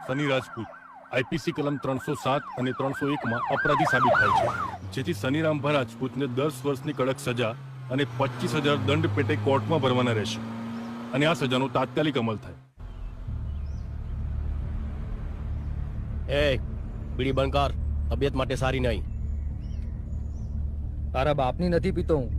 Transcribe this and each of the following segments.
Sunny Rajput IPC કલમ 307 અને 301 અપરાધી સાબિત થાય છે, જેથી સનીરામભા રાજપૂતને 10 વર્ષની કડક સજા અને 25,000 દંડ પેટે કોર્ટમાં ભરવાના રહેશે અને આ સજાનો તાત્કાલિક અમલ થાય. બીડી બંધ કર, તબિયત માટે સારી નહીં. તારા બાપની નથી પીતો હું.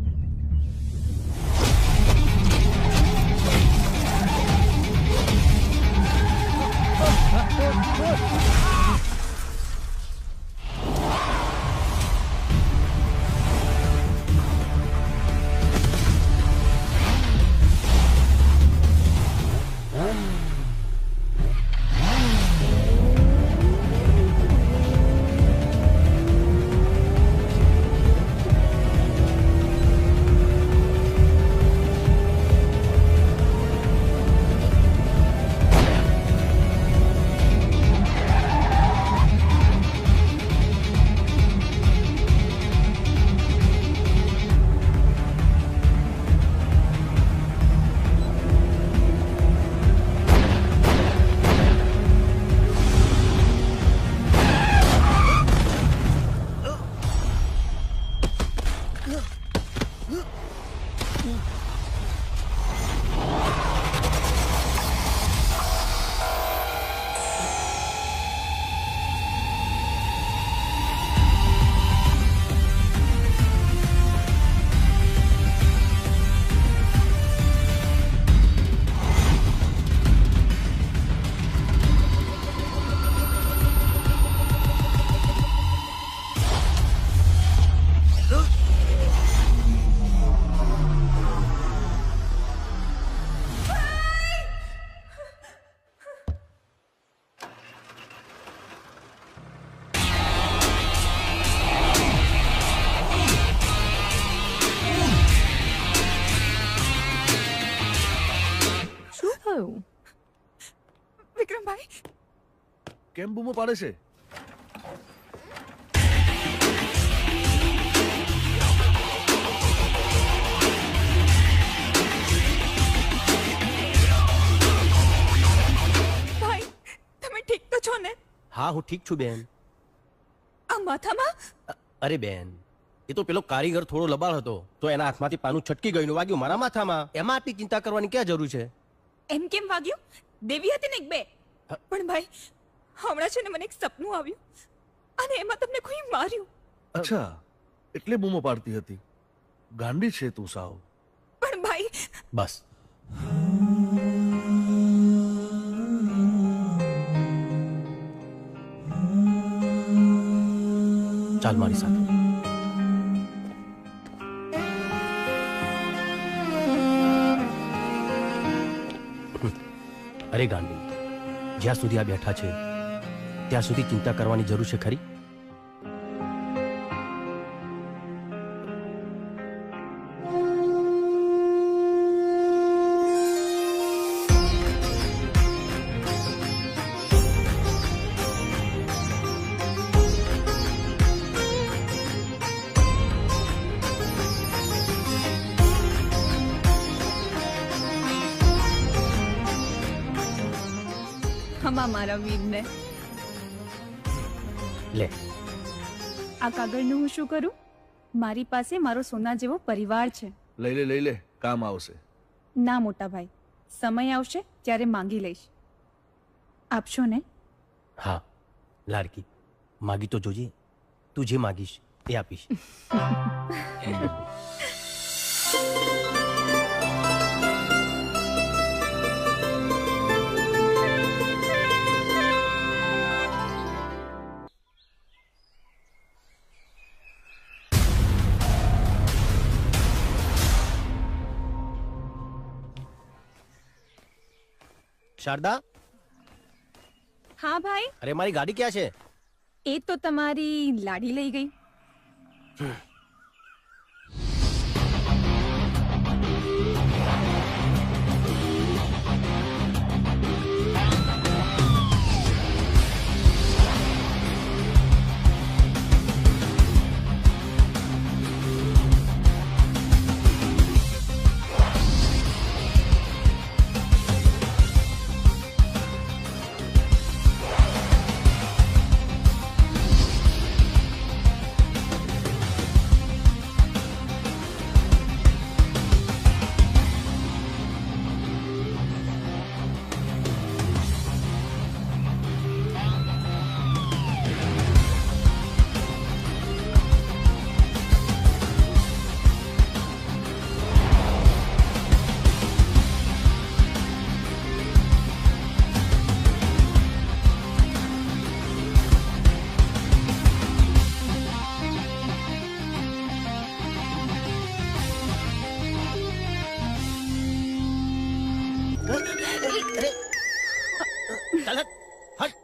વિક્રમભાઈ કેમ બૂમો પાડે છે? ભાઈ તમે ઠીક તો છો ને? હા, હું ઠીક છું બેન. આ માથામાં? અરે બેન, એ તો પેલો કારીગર થોડો લબાડ હતો તો એના હાથમાંથી પાનું છટકી ગયું, વાગ્યું મારા માથામાં. એમાં આટલી ચિંતા કરવાની ક્યાં જરૂર છે? એમ કેમ વાગ્યું? દેવી હતી ને એક બે. પણ ભાઈ હમણાં છે ને મને એક સપનું આવ્યું અને એમાં તમને કોઈ માર્યું. અચ્છા, એટલે બૂમો પાડતી હતી. ગાંડી છે તું સાવ. પણ ભાઈ બસ. ચાલ મારી સાથે. અરે ગાંડી, જ્યાં સુધી આ બેઠા છે ત્યાં સુધી ચિંતા કરવાની જરૂર છે ખરી? હમા મારા વીરને. લે, આ કાગળનું હું શું કરું? મારી પાસે મારો સોના જેવો પરિવાર છે. લઈ લે, કામ આવશે. ના મોટા ભાઈ, સમય આવશે ત્યારે માંગી લઈશ. આપશો ને? હા લાડકી, માગી તો જોજે. તું જે માગીશ એ આપીશ. શારદા, હા ભાઈ. અરે મારી ગાડી ક્યાં છે? એ તો તમારી લાડી લઈ ગઈ. ચાલ હટ હટ.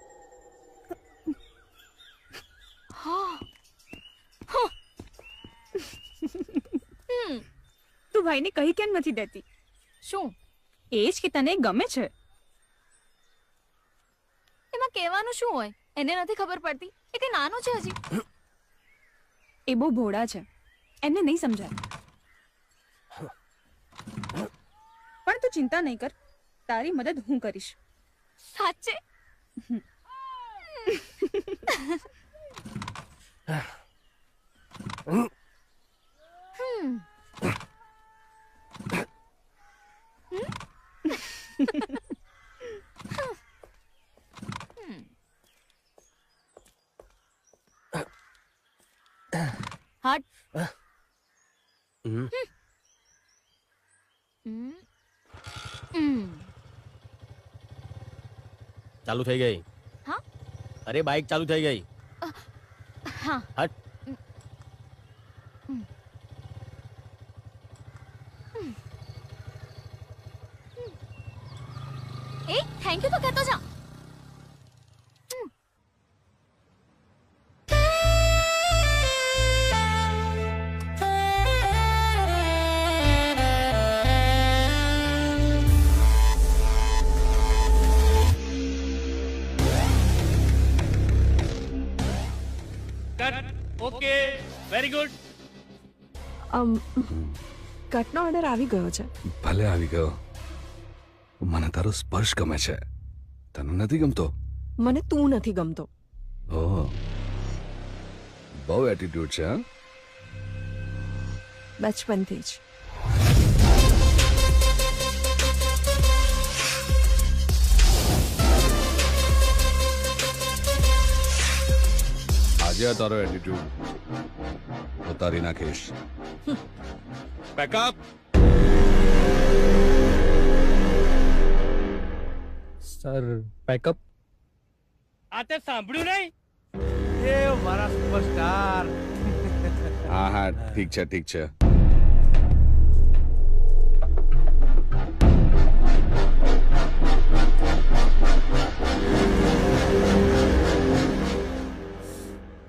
તું ભાઈને કહી કેમ નથી દેતી? શું એ જ કે તને ગમે છે. એમાં કહેવાનું શું હોય? એને નથી ખબર પડતી. એ કઈ નાનો છે હજી. એ બહુ ભોળા છે, એમને નહીં સમજાય. પણ તું ચિંતા નહીં કર, તારી મદદ હું કરીશ. સાચે? હટ. હમ. ચાલુ થઈ ગઈ. હા? અરે બાઇક ચાલુ થઈ ગઈ. હા. હટ. એ થેન્ક યુ તો કહેતો જા. Okay very good. કટનો ઓર્ડર આવી ગયો છે. ભલે આવી ગયો. મને તારો સ્પર્શ ગમે છે, તને નથી ગમતો? મને તું નથી ગમતો. ઓહ, બહુ એટીટ્યુડ છે. હા, બચપનથી જ. આજે આ તારો એટીટ્યુડ ઉતારી નાખીશ. પેકઅપ. Sir pack up. આ તે સાંભળ્યું નહીં? એ મારા સુપરસ્ટાર. હા હા, ઠીક છે ઠીક છે.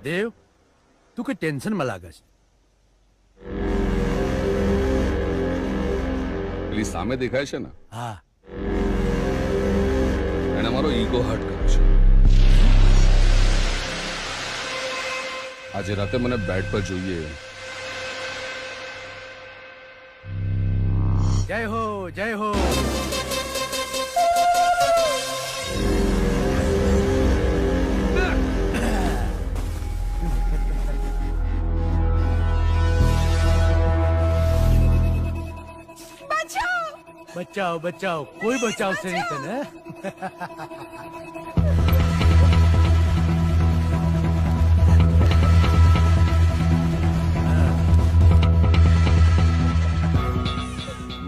દેવ, તું કઈ ટેન્શનમાં લાગે છે? પેલી સામે દેખાય છે ને, હા. એને મારો ઈગો હર્ટ કર્યો છે. આજે રાતે મને બેડ પર જોઈએ. જય હો જય હો. બચાવ બચાવ, કોઈ બચાવશે નહીં તને.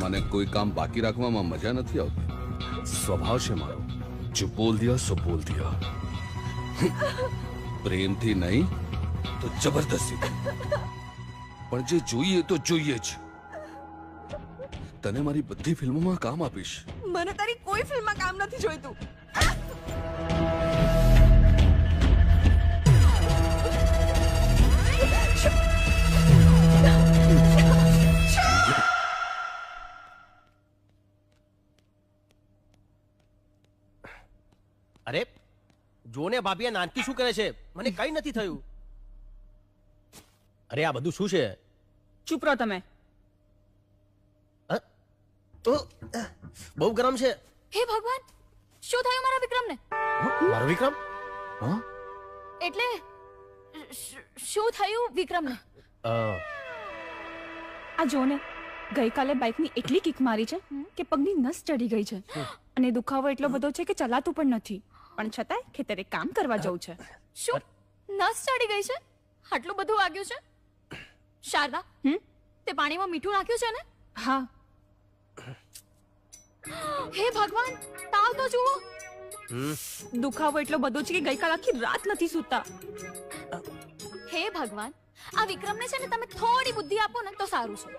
મને કોઈ કામ બાકી રાખવામાં મજા નથી આવતી. સ્વભાવ છે મારો, જો બોલ દિયા સો બોલ દિયા. પ્રેમથી નહીં તો જબરદસ્તી, પણ જે જોઈએ તો જોઈએ જ. તને મારી બધી ફિલ્મોમાં કામ આપીશ. મને તારી કોઈ ફિલ્મમાં કામ નથી જોઈતું. અરે જો ને ભાભી, આ નાનકી શું કરે છે? મને કઈ નથી થયું. અરે આ બધું શું છે? ચૂપ રહો તમે. બહુ ગરમ છે. હે ભગવાન, શું થયું મારા વિક્રમને? મારો વિક્રમ? હા, એટલે શું થયું વિક્રમને? આ જો ને, ગઈકાલે બાઇકની એટલી કિક મારી છે કે પગની નસ ચડી ગઈ છે અને દુખાવો એટલો બધો છે કે ચલાતું પણ નથી. પણ છતાંય ખેતરે કામ કરવા જવું છે. શું નસ ચડી ગઈ છે? આટલું બધું વાગ્યું છે? શારદા, તે પાણીમાં મીઠું નાખ્યું છે ને? હા. હે ભગવાન, તાવ તો જુઓ. દુખાવો એટલો બધો છે કે ગઈકાલ આખી રાત નથી સૂતા. હે ભગવાન, આ વિક્રમને છે ને તમે થોડી બુદ્ધિ આપો ને તો સારું છે.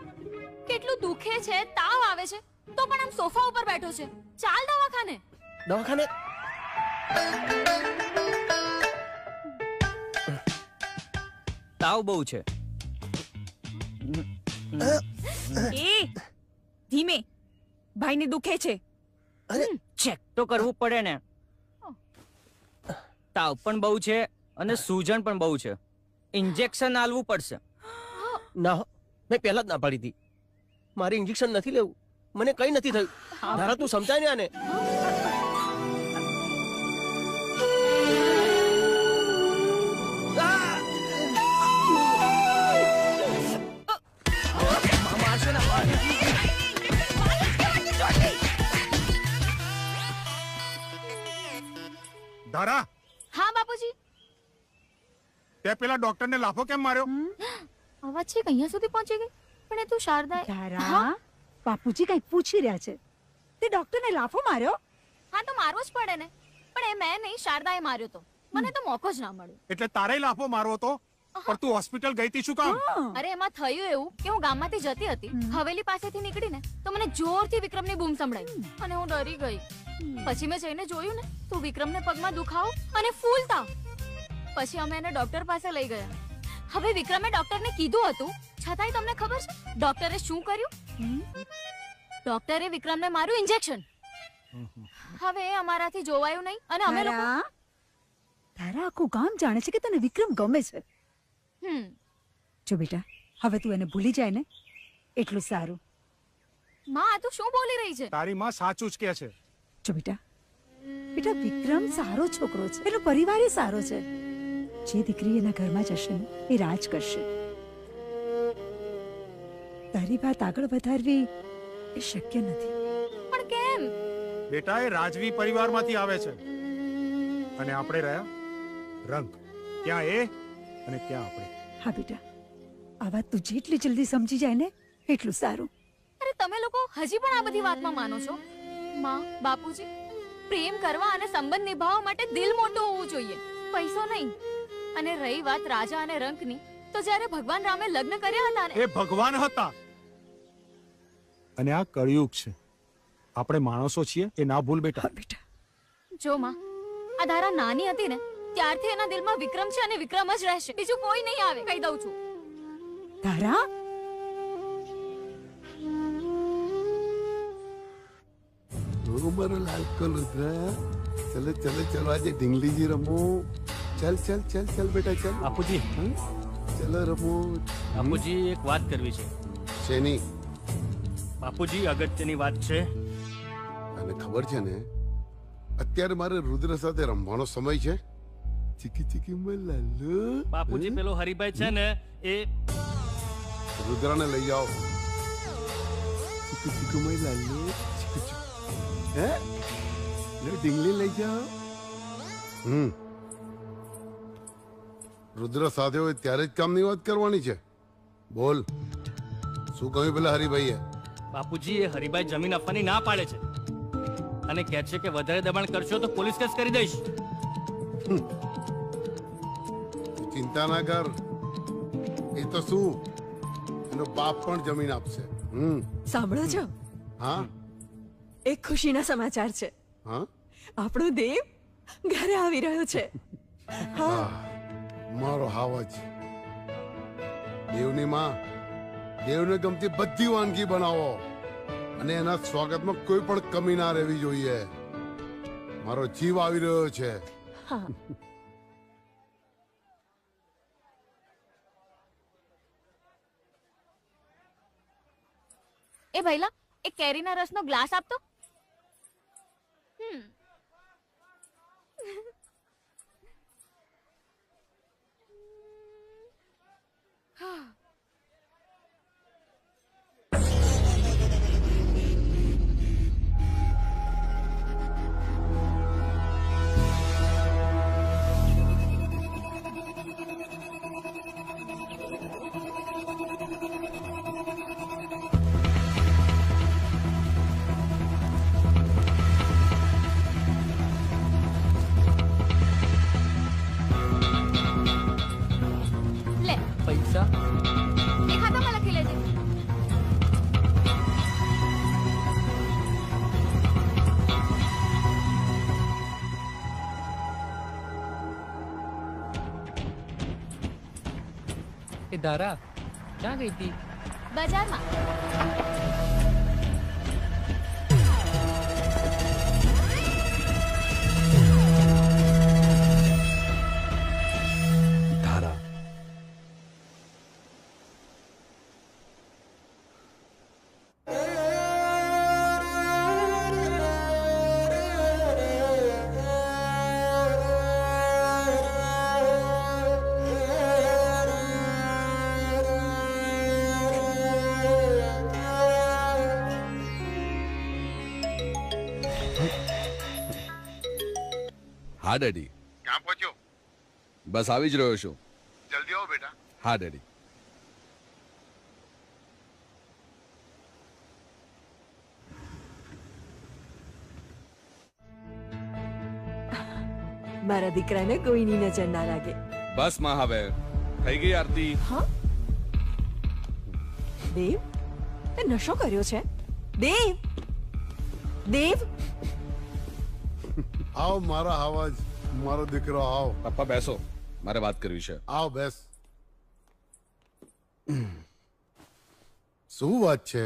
કેટલું દુખે છે, તાવ આવે છે, તો પણ આમ સોફા ઉપર બેઠો છે. ચાલ દવાખાને. દવાખાને? તાવ બહુ છે. એ ધીમે, ભાઈને દુખે છે. ચેક તો કરવું પડે ને. તાવ પણ બહુ છે અને સૂજન પણ બહુ છે. ઇન્જેક્શન આલવું પડશે. ના હો, મેં પહેલા જ ના પાડી હતી. મારે ઇન્જેક્શન નથી લેવું, મને કઈ નથી થયું. ધારા તું સમજાય ને આને. ધારા, હા બાપુજી. તે પેલા ડોક્ટરને લાફો કેમ માર્યો? અવાજ છે અહીંયા સુધી પહોંચી ગઈ, પણ એ તું શારદા. તારા બાપુજી કઈક પૂછી રહ્યા છે. તે ડોક્ટરને લાફો માર્યો? હા તો મારવો જ પડે ને, પણ એ મેં નહીં, શારદાએ માર્યો તો. મને તો મોકો જ ના મળ્યો. એટલે તારે લાફો મારવો તો, પણ તું હોસ્પિટલ ગઈ તી શું કામ? અરે એમાં થયું એવું કે હું ગામમાંથી જતી હતી, હવેલી પાસેથી નીકળીને તો મને જોરથી વિક્રમની બૂમ સંભળાઈ અને હું ડરી ગઈ. પછી મેં જઈને જોયું ને તો વિક્રમને પગમાં દુખાવો અને ફૂલ તાવ. પછી અમે એને ડોક્ટર પાસે લઈ ગયા. હવે વિક્રમે ડોક્ટરને કીધું હતું, છતાંય તમને ખબર છે ડોક્ટરે શું કર્યું? ડોક્ટરે વિક્રમને માર્યું ઇન્જેક્શન. હવે એ અમારાથી જોવાયું નહીં અને અમે લોકો તારા આખું ગામ જાણે છે કે તને વિક્રમ ગમે છે. જો બેટા, હવે તું એને ભૂલી જાય ને એટલું સારું. માં આ તું શું બોલી રહી છે? તારી માં સાચું જ કે છે. જો બેટા, બેટા વિક્રમ સારો છોકરો છે, એનો પરિવાર એ સારો છે. જે દીકરી એના ઘરમાં જશે ને એ રાજ કરશે. તારી વાત આગળ વધારવી એ શક્ય નથી. પણ કેમ? બેટા એ રાજવી પરિવારમાંથી આવે છે અને આપણે રહ્યા રંગ. ક્યાં એ અને ક્યાં આપણે. હા બેટા, આ વાત તું જેટલી જલ્દી સમજી જાય ને એટલું સારું. અરે તમે લોકો હજી પણ આ બધી વાતમાં માનો છો? માં, બાપુજી, પ્રેમ કરવા અને સંબંધ નિભાવવા માટે દિલ મોટું હોવું જોઈએ, પૈસો નહીં. અને રહી વાત રાજા અને રંકની, તો જ્યારે ભગવાન રામે લગ્ન કર્યા હતા ને, એ ભગવાન હતા અને આ કળિયુગ છે. આપણે માણસો છીએ એ ના ભૂલ બેટા. બેટા જો માં, આ ધારા નાની હતી ને ત્યારથી એના દિલમાં વિક્રમ છે અને વિક્રમ જ રહેશે. બીજું કોઈ નહીં આવે, કહી દઉં છું. તારા મારો લાલ કલુદ્રા, ચલો ચલો ચલો આજે ઢીંગલીજી રમો. ચલ ચલ ચલ ચલ બેટા ચલ. બાપુજી, ચલો રમો. બાપુજી એક વાત કરવી છે. શેની? બાપુજી અગત્યની વાત છે. તને ખબર છે ને અત્યારે મારે રુદ્ર સાથે રમવાનો સમય છે. ચીકી ચીકી મલાલો. બાપુજી પેલો હરિભાઈ છે ને એ રુદ્રને લઈ જાઓ. ચીકુ ચીકુ મલાલો. ચીકુ ચીકુ. હે લે ઢીંગલી લઈ જાઓ. રુદ્ર સાથે હોય ત્યારે જ કામની વાત કરવાની છે. બોલ, શું કહ્યું પેલા હરિભાઈએ? બાપુજી એ હરિભાઈ જમીન આપવાની ના પાડે છે અને કહે છે કે વધારે દબાણ કરશો તો પોલીસ કેસ કરી દઈશ. ચિંતા ના કર, એ તો શું એનો બાપ પણ જમીન આપશે. સાંભળો છો? હા એક ખુશીના સમાચાર છે. હા, આપણો દેવ ઘરે આવી રહ્યો છે. હા, મારો હાવજ. દેવની માં, દેવને ગમતી બધી વાનગી બનાવો અને એના સ્વાગતમાં કોઈ પણ કમી ના રહેવી જોઈએ. મારો જીવ આવી રહ્યો છે. હા. એ ભઈલા, એક કેરીના રસનો ગ્લાસ આપતો. પૈસા ધારા ક્યાં ગઈ હતી? બજારમાં. ધારા, હા ડેડી. ક્યાં પહોંચ્યો? બસ આવી જ રહ્યો છું. જલ્દી આવો બેટા. હા ડેડી. મારા દીકરાને કોઈની નજર ના લાગે. બસ માં હવે થઈ ગઈ આરતી. હા દેવ, તે નશો કર્યો છે? દેવ, દેવ, આવ મારા આવાજ, મારો દીકરો આવ. પપ્પા બેસો, મારે વાત કરવી છે. આવ બેસ. શું વાત છે?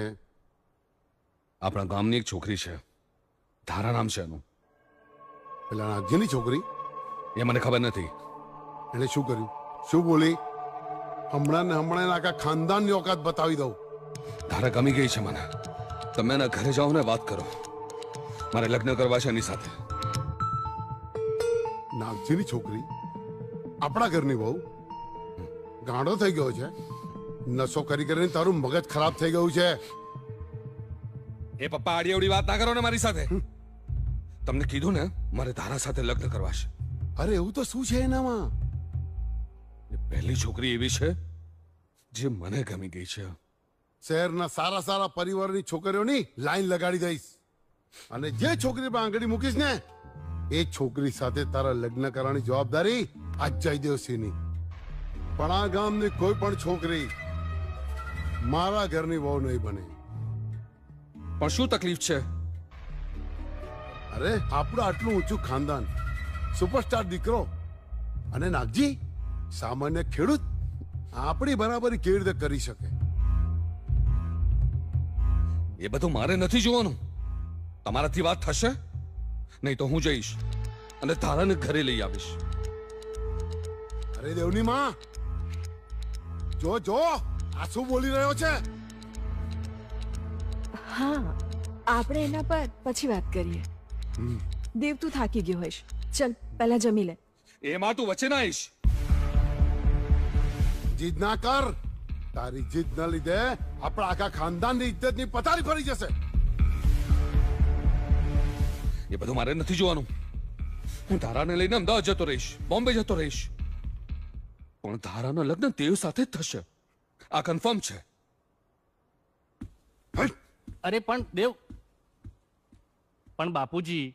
આપણા ગામની એક છોકરી છે, ધારા નામ છે એનું. પેલા નાગજીની છોકરી? એ મને ખબર નથી. એને શું કર્યું? શું બોલી? હમણાં ને હમણાં આખા ખાનદાનની ઓકાત બતાવી દઉં. ધારા ગમી ગઈ છે મને. તમે એના ઘરે જાઓ ને વાત કરો. મારે લગ્ન કરવા છે એની સાથે. નાગજીની છોકરી આપણા ઘરની બહુ ગાંડો થઈ ગયો છે. નશો કરી કરીને તારું મગજ ખરાબ થઈ ગયું છે. એ પપ્પા આડી અવડી વાત ના કરો ને મારી સાથે. તમને કીધું ને મારે ધારા સાથે લગ્ન કરવા છે. અરે એવું તો શું છે એનામાં? એ પહેલી છોકરી એવી છે જે મને ગમી ગઈ છે. શહેરના સારા સારા પરિવારની છોકરીઓની લાઈન લગાડી દઈશ અને જે છોકરી પર આંગળી મૂકીશ ને એ છોકરી સાથે તારા લગ્ન કરવાની જવાબદારી આ જયદેવસિંહની. પણ આ ગામની કોઈ પણ છોકરી મારા ઘરની વહુ નહીં બને. પણ શું તકલીફ છે? અરે આપણું આટલું ઊંચું ખાનદાન, સુપરસ્ટાર દીકરો અને નાગજી સામાન્ય ખેડૂત, આપણી બરાબરી કેવી રીતે કરી શકે? એ બધું મારે નથી જોવાનું. તમારાથી વાત થશે નહીં તો હું જઈશ અને ધારાને ઘરે લઈ આવીશ. અરે દેવની માં, જો જો આ શું બોલી રહ્યો છે? હા આપણે એના પર પછી વાત કરીએ. દેવ, તું થાકી ગયો હોઈશ, ચલ પહેલા જમી લે. એમાં તું વચ્ચે ના આવીશ. જીદ ના કર. તારી જીદ ના લીધે આપણા આખા ખાનદાનની ઇજ્જતની પથારી ફરી જશે. એ બધું મારે નથી જોવાનું. હું ધારાને લઈને અમદાવાદ જતો રહીશ, બોમ્બે જતો રહીશ, પણ ધારાના લગ્ન દેવ સાથે જ થશે. આ કન્ફર્મ છે. અરે પણ દેવ, પણ બાપુજી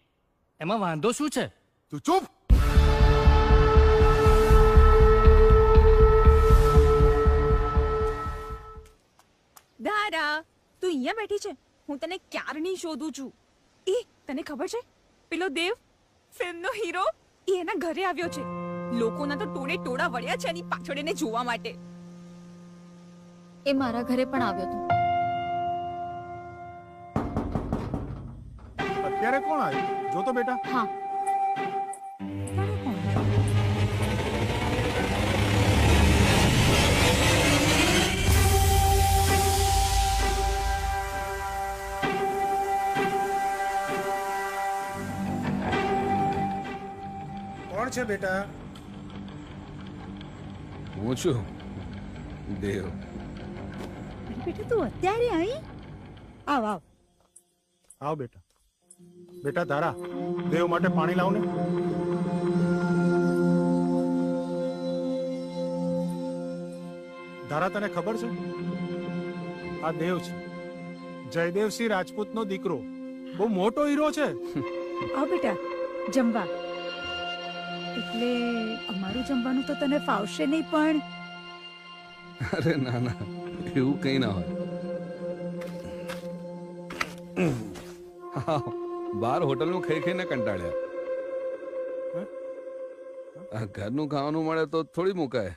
એમાં વાંધો શું છે? તું ચૂપ. દારા, તું અહીંયા બેઠી છે? હું તને ક્યારની શોધું છું. એ તને ખબર છે, પેલો દેવ ફિલ્મનો હીરો એ એના ઘરે આવ્યો છે. લોકોના તો ટોળે ટોળા વળ્યા છે એની પાછળ એને જોવા માટે. એ મારા ઘરે પણ આવ્યો હતો. અત્યારે કોણ આવ્યું? જો તો બેટા. હા, કોણ છે બેટા? હું છું દેવ. બેટા તું અત્યારે આવી? આવ આવ. આવ બેટા. બેટા તારા, દેવ માટે પાણી લાવ ને. ધારા, તને ખબર છે આ દેવ છે જયદેવસિંહ રાજપૂતનો દીકરો. બહુ મોટો હીરો છે. આવ બેટા જમવા. એટલે અમારું જમવાનું તો તને ફાવશે નહીં, પણ અરે ના ના, એવું કઈ ના હોય. બાર હોટલનું ખાઈ ખાઈને કંટાળ્યા. આ ઘરનું ખાવાનું મળે તો થોડી મુકાય.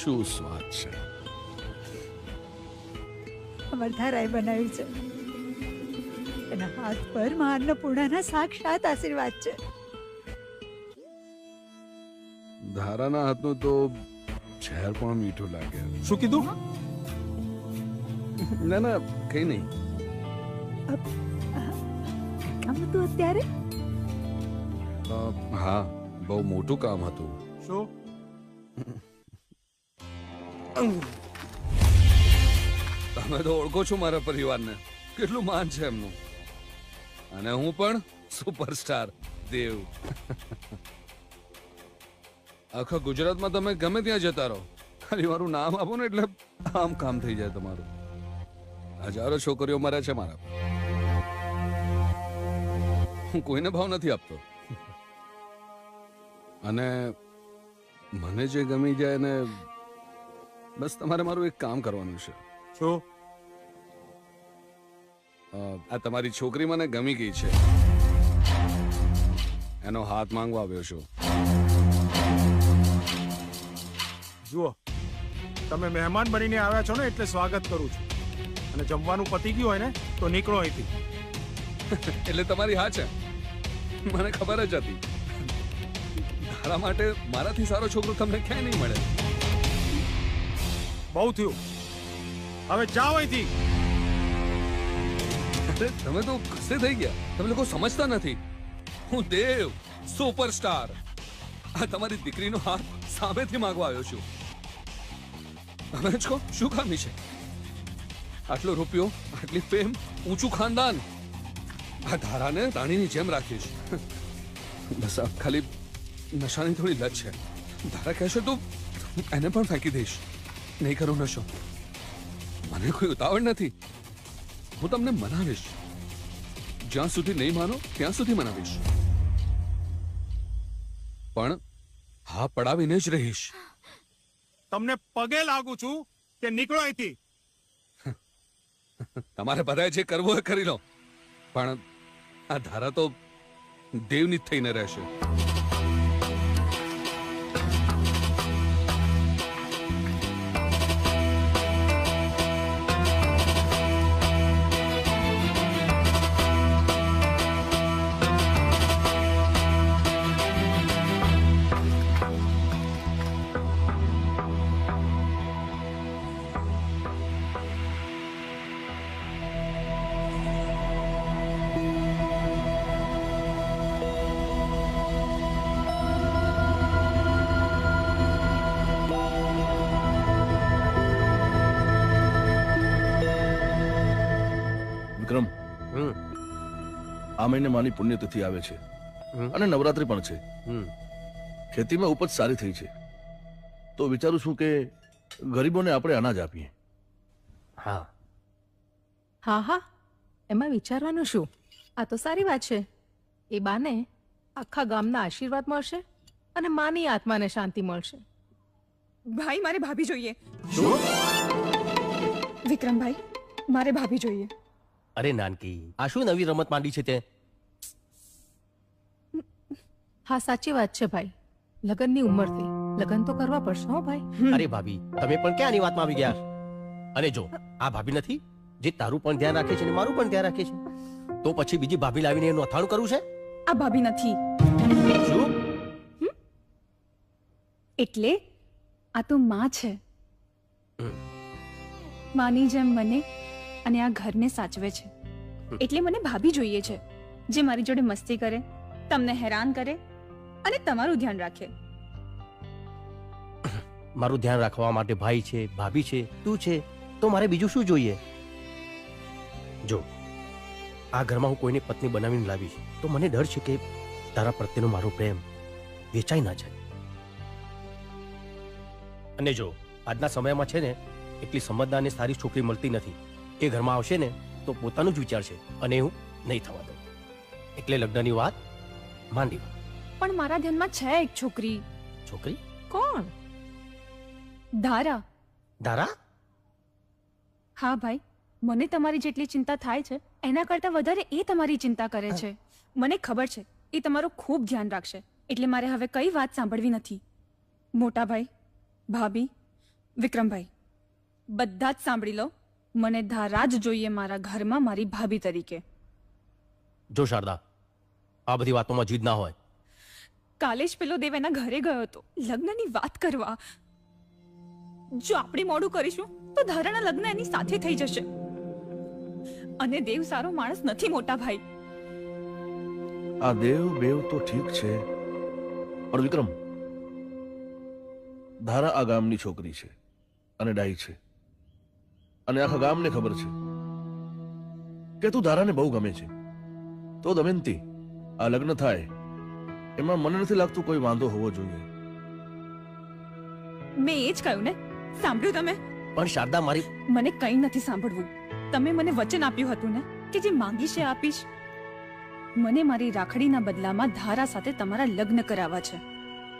શું સ્વાદ છે. અમાર ધારાએ બનાવ્યું છે. એના હાથ પર માં અન્નપૂર્ણાના સાક્ષાત આશીર્વાદ છે. ધારાના હાથનું તો ઝેર પણ મીઠું લાગે. શું કીધું? ના ના કઈ નહીં. કામ હતું અત્યારે? હા બહુ મોટું કામ હતું. શું? તમે તો ઓળખો છો મારા પરિવારને, કેટલું માન છે એમનું. અને હું પણ સુપરસ્ટાર દેવ. આખા ગુજરાતમાં તમે ગમે ત્યાં જતા રહો, ખાલી મારું નામ આપો ને એટલે આમ કામ થઈ જાય તમારું. હજારો છોકરીઓ મરે છે મારા પર. હું કોઈને ભાવ નથી આપતો. અને મને જે ગમી જાય ને બસ તમારે મારું એક કામ કરવાનું છે. શું? આ તમારી છોકરી મને ગમી ગઈ છે, એનો હાથ માંગવા આવ્યો છું. જુઓ, તમે મહેમાન બનીને આવ્યા છો ને એટલે સ્વાગત કરું છું. અને જમવાનું પતી ગયું હોય ને તો નીકળો અહીંથી. એટલે તમારી હા છે, મને ખબર જ હતી. તારા માટે મારાથી સારો છોકરો તમને ક્યાંય નહીં મળે. બહુ થયું, હવે જાઓ અહીંથી. તમે તો ગુસ્સે થઈ ગયા. તમે લોકો સમજતા નથી. હું દેવ સુપરસ્ટાર આ તમારી દીકરીનો હાથ સામેથી માંગવા આવ્યો છું. તમે જ કહો શું ખામી છે? આટલો રૂપિયો, આટલી ફેમ, ઊંચું ખાનદાન, આ ધારાને રાણીની જેમ રાખીશ. બસ આ ખાલી નશાની થોડી લત છે. ધારા કહેશે તો એને પણ ફેંકી દઈશ. નહીં કરું નશો. મને કોઈ ઉતાવળ નથી. હું તમને મનાવીશ. જ્યાં સુધી નહીં માનો ત્યાં સુધી મનાવીશ. પણ હા પડાવીને જ રહીશ. તમને પગે લાગુ છું કે નીકળો અહીંથી. તમારે બધાએ જે કરવું એ કરી લો, પણ આ ધારા તો દેવની જ થઈને રહેશે. વિક્રમ, આ મહિને માની પુણ્યતિથિ આવે છે અને નવરાત્રી પણ છે. ખેતીમાં ઉપજ સારી થઈ છે, તો વિચારું છું કે ગરીબોને આપણે અનાજ આપીએ. હા હા હા, એમાં વિચારવાનું શું? આ તો સારી વાત છે. એ બાને આખા ગામના આશીર્વાદ મળશે અને માની આત્માને શાંતિ મળશે. ભાઈ મારે ભાભી જોઈએ. વિક્રમભાઈ, મારે ભાભી જોઈએ. અરે નાનકી, આ શું નવી રમત માંડી છે તે? હા સાચી વાત છે ભાઈ. લગનની ઉંમર થઈ, લગન તો કરવા પડશે હો ભાઈ. અરે ભાભી, તમે પણ ક્યાં આની વાતમાં આવી ગયા? અને જો આ ભાભી નથી જે તારું પણ ધ્યાન રાખે છે અને મારું પણ ધ્યાન રાખે છે, તો પછી બીજી ભાભી લાવીને એનું અથાણું કરવું છે? આ ભાભી નથી. શું? એટલે આ તો માં છે. માની જેમ મને અને આ ઘરને સાચવે છે. એટલે મને ભાભી જોઈએ છે જે મારી જોડે મસ્તી કરે, તમને હેરાન કરે અને તમારું ધ્યાન રાખે. મારું ધ્યાન રાખવા માટે ભાઈ છે, ભાભી છે, તું છે, તો મારે બીજું શું જોઈએ? જો આ ઘરમાં હું કોઈને પત્ની બનાવીને લાવીશ તો મને ડર છે કે તારા પ્રત્યેનો મારો પ્રેમ વેચાઈ ના જાય. અને જો આજના સમયમાં છે ને એટલી સમજદાર અને સારી છોકરી મળતી નથી. એ ઘરમાં આવશે ને તો પોતાનું જ વિચારશે અને હું નહીં થવા દઉં. એટલે લગ્નની વાત માંડી. પણ મારા ધ્યાનમાં છે એક છોકરી. છોકરી? કોણ? ધારા. ધારા? હા ભાઈ, મને તમારી જેટલી ચિંતા થાય છે એના કરતા વધારે એ તમારી ચિંતા કરે છે. મને ખબર છે એ તમારું ખૂબ ધ્યાન રાખશે, એટલે મારે હવે કઈ વાત સાંભળવી નથી. મોટા ભાઈ, ભાભી, વિક્રમભાઈ, બધા જ સાંભળી લો, મને ધારા જ જોઈએ મારા ઘરમાં મારી ભાભી તરીકે. જો શારદા, આ બધી વાતોમાં જીદ ના હોય. કાલે જ પેલો દેવ એના ઘરે ગયો હતો લગ્નની વાત કરવા. જો આપણે મોડું કરીશું તો ધારાના લગ્ન એની સાથે થઈ જશે. અને દેવ સારો માણસ નથી મોટા ભાઈ. આ દેવ બેવ તો ઠીક છે, પણ વિક્રમ, ધારા આ ગામની છોકરી છે અને ડાઈ છે, અને આખા ગામને ખબર છે કે તું ધારાને બહુ ગમે છે. તો દમયંતી, આ લગ્ન થાય એમાં મને નથી લાગતું કોઈ વાંધો હોવો જોઈએ. મેં એ જ કહ્યું ને, સાંભળ્યું તમે? પણ શારદા મારી, મને કંઈ નથી સાંભળવું. તમે મને વચન આપ્યું હતું ને કે જે માંગીશ એ આપીશ. મને મારી રાખડીના બદલામાં ધારા સાથે તમારા લગ્ન કરાવવા છે.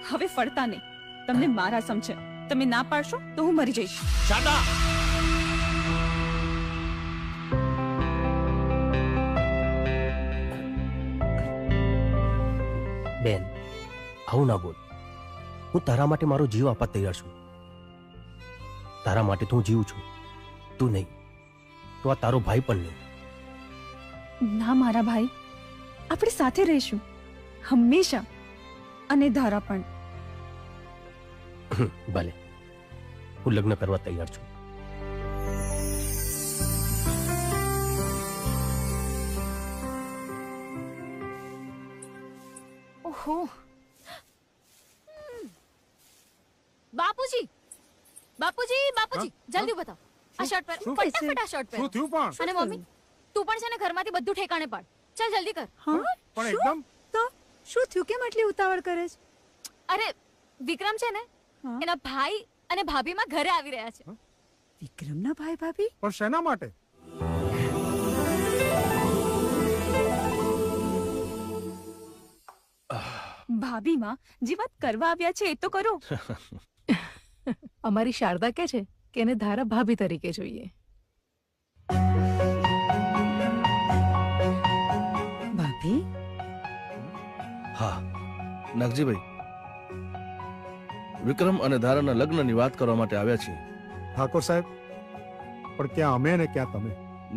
હવે ફરતા નહીં, તમને મારા સમજે. તમે ના પાડશો તો હું મરી જઈશ. શારદા! બેન, આવું ના બોલ. હું તારા માટે મારો જીવ આપવા તૈયાર છું. તારા માટે તો હું જીવું છું, તું નહીં તો આ તારો ભાઈ પણ નહીં. ના મારા ભાઈ, આપણે સાથે રહીશું હંમેશા. અને ધારા પણ. ભલે, હું લગ્ન કરવા તૈયાર છું. ઓહો, બાપુજી, બાપુજી, બાપુજી, જલ્દી બતાવો. આ શર્ટ પહેર, ફટાફટ આ શર્ટ પહેર. શું થયું પણ? અને મમ્મી, તું પણ છે ને ઘરમાંથી બધું ઠેકાણે પાડ. ચાલ જલ્દી કર. પણ એકદમ તો શું થયું? કેમ આટલી ઉતાવળ કરે છે? અરે વિક્રમ છે ને, એના ભાઈ અને ભાભીમાં ઘરે આવી રહ્યા છે. વિક્રમના ભાઈ ભાભી? પણ શેના માટે? ભાભીમાં જે વાત કરવા આવ્યા છે એ તો કરો. અમારી શારદા કે છે કે એને ધારા ભાભી તરીકે જોઈએ. ભાભી? હા નાગજીભાઈ, વિક્રમ અને ધારાના લગ્નની વાત કરવા માટે આવ્યા છીએ. ઠાકોર સાહેબ, પણ ક્યાં અમે ને ક્યાં તમે?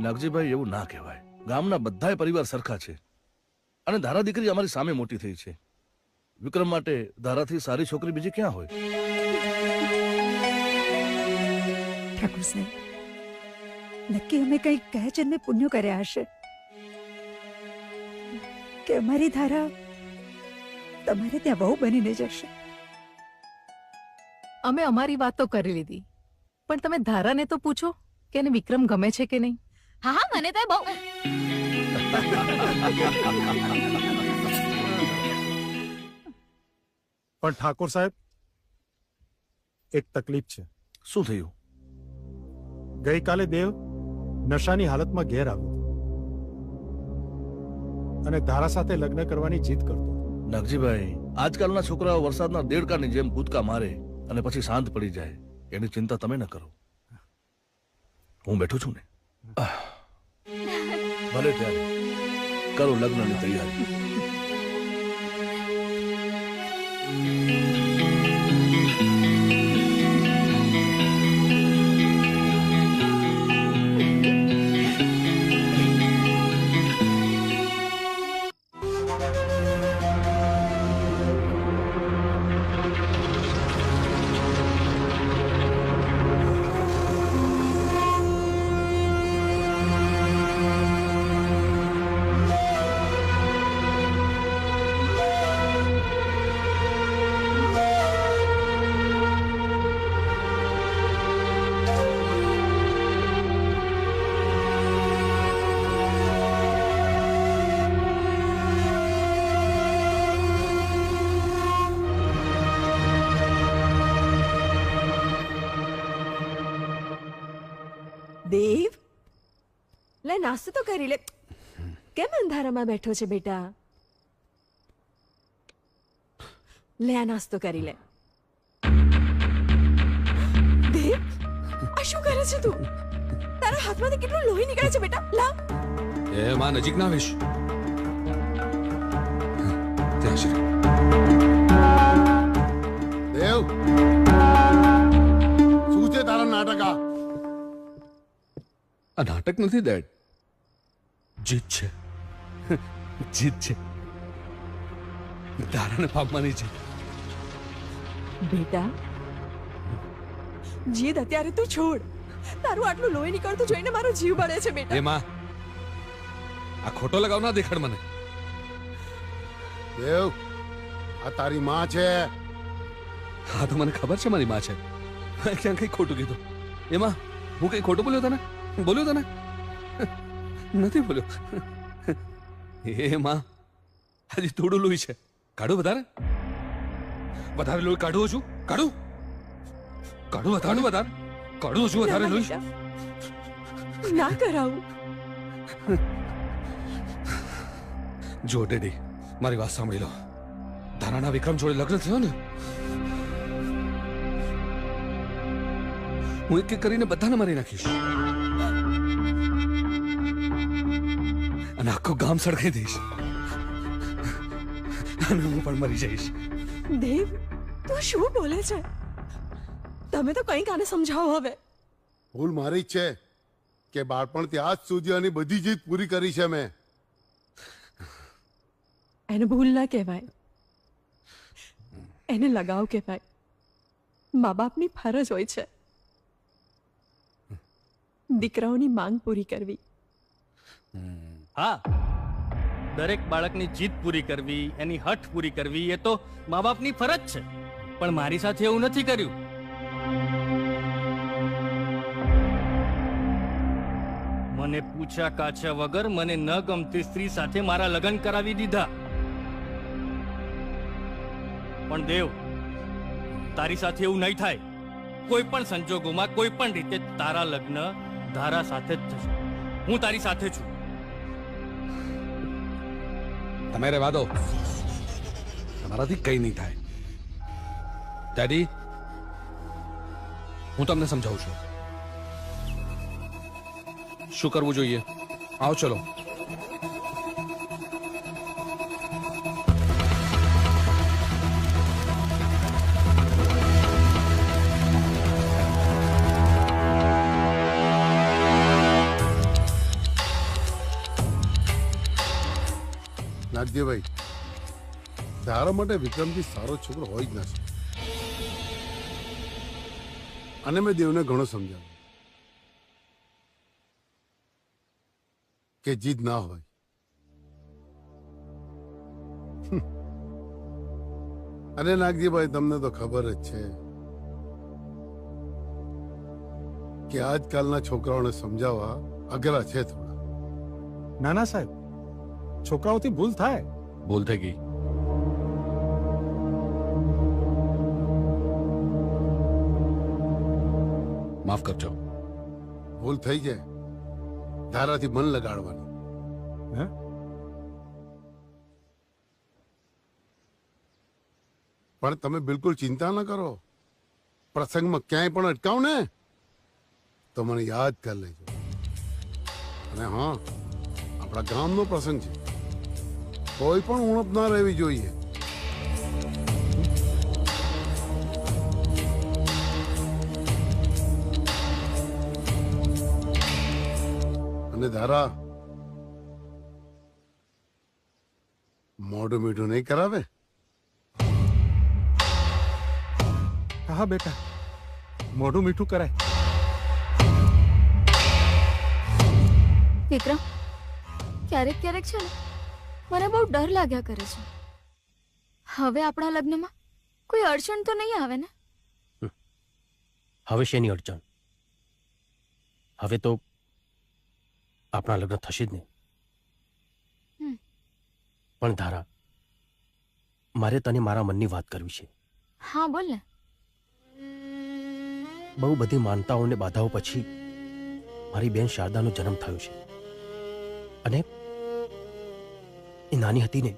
નાગજીભાઈ, એવું ના કહેવાય. ગામના બધાય પરિવાર સરખા છે, અને ધારા દીકરી અમારી સામે મોટી થઈ છે. વિક્રમ માટે ધારાથી સારી છોકરી બીજી ક્યાં હોય? ઠાકોર સાહેબ, નક્કી અમે કંઈક ગયા જન્મે પુણ્ય કર્યા હશે કે અમારી ધારા તમારે ત્યાં બહુ બનીને જશે. અમે અમારી વાત તો કરી લીધી, પણ તમે ધારાને તો પૂછો કે એને વિક્રમ ગમે છે કે નહીં. હા હા, મને તો બહુ. પણ ઠાકોર સાહેબ, એક તકલીફ છે. શું થયું? ગઈકાલે દેવ નશાની હાલતમાં ઘેર આવ્યો અને ધારા સાથે લગ્ન કરવાની જીદ કરતો. નાગજીભાઈ, આજકાલના છોકરાઓ વરસાદના દેડકાની જેમ કૂદકા મારે અને પછી શાંત પડી જાય. એની ચિંતા તમે ન કરો, હું બેઠો છું ને. ભલે ત્યારે કરો લગ્નની તૈયારી. દેવ, લે નાસ્તો તો કરી લે. કેમ અંધારામાં બેઠો છે બેટા? લે આ નાસ્તો કરી લે. દેવ, આ શું કરે છે તું? તારા હાથમાંથી કેટલું લોહી નીકળે છે બેટા. લા, એ માં નજીક ના આવીશ. ત્યાં શ્રી દેવ, શું છે આ નાટક નથી ડેડ, જીત છે, જીત છે, ધારાને પામવાની છે. બેટા જીદ અત્યારે તું છોડ. તારું આટલું લોહી નીકળતું જોઈને મારો જીવ બળે છે બેટા. એ માં, આ ખોટો લગાવ ના દેખાડ મને. દેવ, આ તારી માં છે. હા તો મને ખબર છે મારી માં છે. મેં ક્યાં કઈ ખોટું કીધું? એમાં હું કઈ ખોટું બોલ્યો તને? બોલ્યો તને? નથી બોલ્યો. એ માં, હજી થોડું લોહી છે, કાઢું વધારે? વધારે લોહી કાઢું છું? કાઢું વધારે કાઢું છું વધારે લોહી? ના કરાવું. જો ડેડી, મારી વાત સાંભળી લો. ધારાના વિક્રમ જોડે લગ્ન થયો ને, હું એક એક કરીને બધાને મારી નાખીશ અને આખું ગામ સળગાઈ દઈશ અને હું પણ મરી જઈશ. દેવ, તું શું બોલે છે? તમે તો કંઈક આને સમજાવો હવે. ભૂલ મારી જ છે કે બાળપણથી આજ સુધી આની બધી જીત પૂરી કરી છે મેં. એને ભૂલ ના કહેવાય, એને લગાવ કહેવાય. મા બાપની ફરજ હોય છે દીકરાઓની માંગ પૂરી કરવી. હા, દરેક બાળકની જીદ પૂરી કરવી, એની હઠ પૂરી કરવી એ તો મા બાપની ફરજ છે. પણ મારી સાથે એવું નથી કર્યું. મને પૂછ્યા કાછ્યા વગર મને ન ગમતી સ્ત્રી સાથે મારા લગ્ન કરાવી દીધા. પણ દેવ, તારી સાથે એવું નહીં થાય. કોઈ પણ સંજોગોમાં, કોઈ પણ રીતે તારા લગ્ન ધારા સાથે જ થશે. હું તારી સાથે છું. તમે રહેવા દો, તમારાથી કઈ નહીં થાય. ડેડી, હું તમને સમજાવું છું શું કરવું જોઈએ. આવો ચલો. નાગજીભાઈ, ધારા માટે વિક્રમજી સારો છોકરો હોય જ ના શકે. અને મેં દેવને ઘણો સમજાવ્યો કે જીદ ના હોય. અને નાગજીભાઈ, તમને તો ખબર જ છે કે આજકાલના છોકરાઓને સમજાવવા અઘરા છે થોડા. ના ના સાહેબ, છોકરાઓથી ભૂલ થાય. ભૂલ થઈ ગઈ. માફ કરજો. ભૂલ થઈ જાય, ધારાથી મન લગાડવાની. હે? પણ તમે બિલકુલ ચિંતા ન કરો. પ્રસંગમાં ક્યાંય પણ અટકાવ ને તો મને યાદ કરી લેજો. અને હા, આપણા ગામનો પ્રસંગ છે, કોઈ પણ ઉણપ ના રહેવી જોઈએ. અને ધારા, મોઢું મીઠું નહીં કરાવે? હા બેટા, મોઢું મીઠું કરાય. વિક્રમ, ક્યારેક ક્યારેક છે ને મને બહુ ડર લાગ્યા કરે છે. હવે આપણા લગ્નમાં કોઈ અડચણ તો નહીં આવે ને? હવે શેની અડચણ? હવે તો આપણા લગ્ન થશે જ નહીં. પણ ધારા, મારે તને મારા મનની વાત કરવી છે. હા બોલ ને. બહુ બધી માનતાઓ અને બાધાઓ પછી મારી બેન શારદાનો જન્મ થયો છે. અને એ નાની હતી ને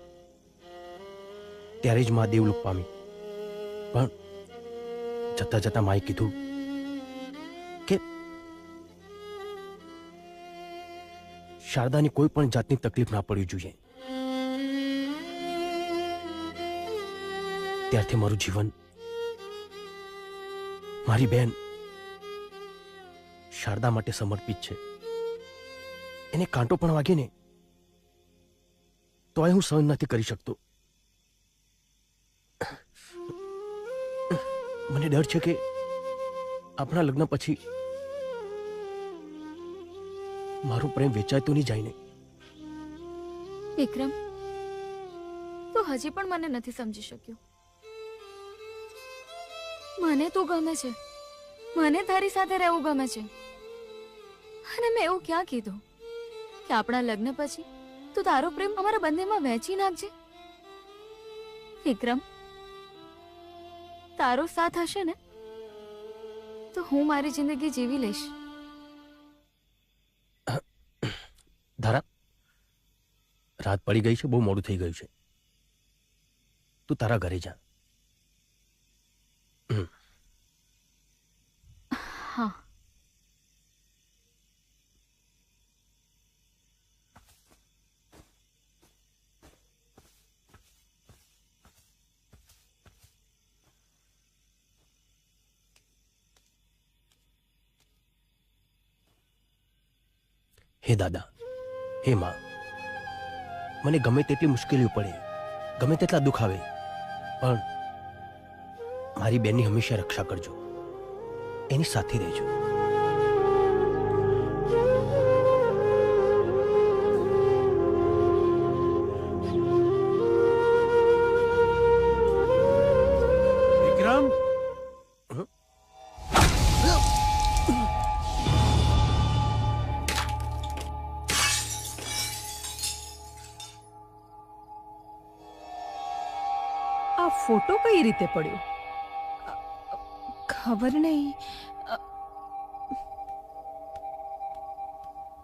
ત્યારે જ મા દેવલોક પામી. પણ જતા જતા માએ કીધું કે શારદાની કોઈ પણ જાતની તકલીફ ના પડવી જોઈએ. ત્યારથી મારું જીવન મારી બેન શારદા માટે સમર્પિત છે. એને કાંટો પણ વાગે ને તોય હું સહન નથી કરી શકતો. મને ડર છે કે આપણા લગ્ન પછી મારો પ્રેમ વેચાય તો નહીં જાય ને. વિક્રમ, તું હજી પણ મને નથી સમજી શક્યો. મને તું ગમે છે, મને તારી સાથે રહેવું ગમે છે, અને મેં એવું ક્યાં કીધું કે આપણા લગ્ન પછી તું તારો પ્રેમ અમારા બંનેમાં વહેંચી નાખજે. વિક્રમ, તારો સાથ હશે ને તો હું મારી જિંદગી જીવી લઈશ. ધારા, રાત પડી ગઈ છે, બહુ મોડું થઈ ગયું છે. તું તારા ઘરે જા. હા. હે દાદા, હે માં, મને ગમે તેટલી મુશ્કેલીઓ પડે, ગમે તેટલા દુઃખ આવે, પણ મારી બેનની હંમેશા રક્ષા કરજો, એની સાથે રહેજો. વિક્રમ, આ ફોટો કઈ રીતે પડ્યો? ખબર નહીં.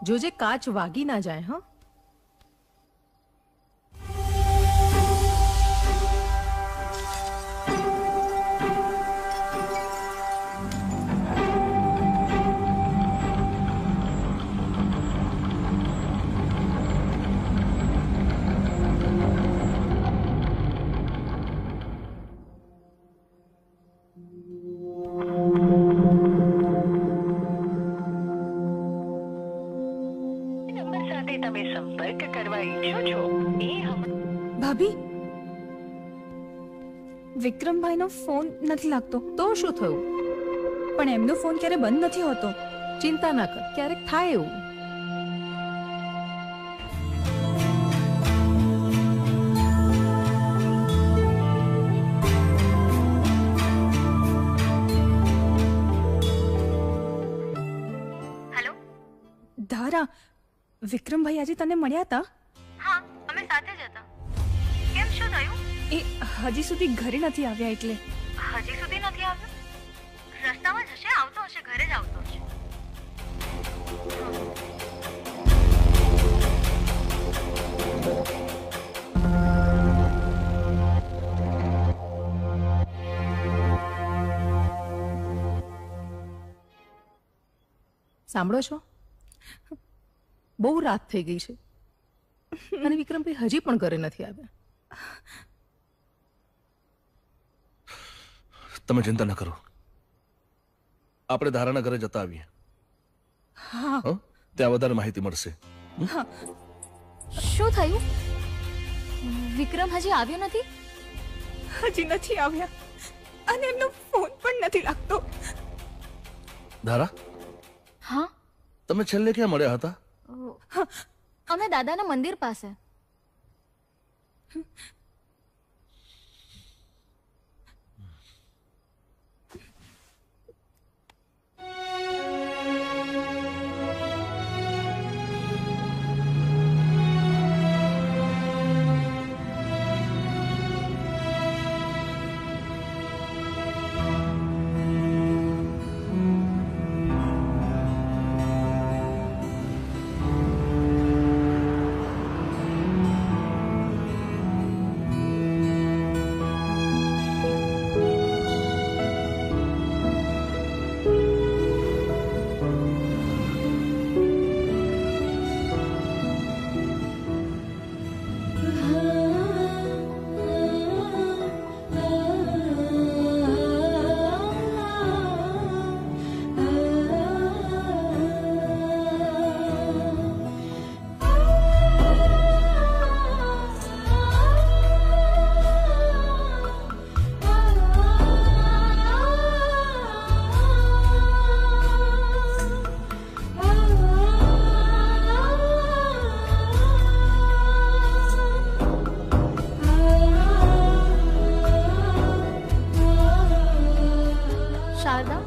જોજે કાચ વાગી ના જાય. હા, ભાભી, વિક્રમભાઈનો ફોન નથી લાગતો. તો શું થયું? પણ એમનો ફોન ક્યારે બંધ નથી હોતો. ચિંતા ના કર, ક્યારેક થાય એવું. હેલો ધારા, વિક્રમભાઈ આજે તને મળ્યા હતા? હા, અમે સાથે જ હતા. કેમ, શું થયું? એ હજી સુધી ઘરે નથી આવ્યા. એટલે હજી સુધી નથી આવ્યો? રસ્તામાં જ હશે, આવતો હશે, ઘરે જ આવતો હશે. સાંભળો છો? બહુ રાત થઈ ગઈ છે અને વિક્રમભાઈ હજી પણ ઘરે નથી આવ્યા. તમે ચિંતા ન કરો, આપણે ધારાના ઘરે જતા આવીએ. હા, ત્યાં વધારે માહિતી મળશે. શું થયું? વિક્રમ હજી આવ્યો નથી? હજી નથી આવ્યા અને એમનો ફોન પણ નથી લાગતો. ધારા, હા, તમે છેલ્લે ક્યાં મળ્યા હતા? અમે દાદાના મંદિર પાસે. શારદા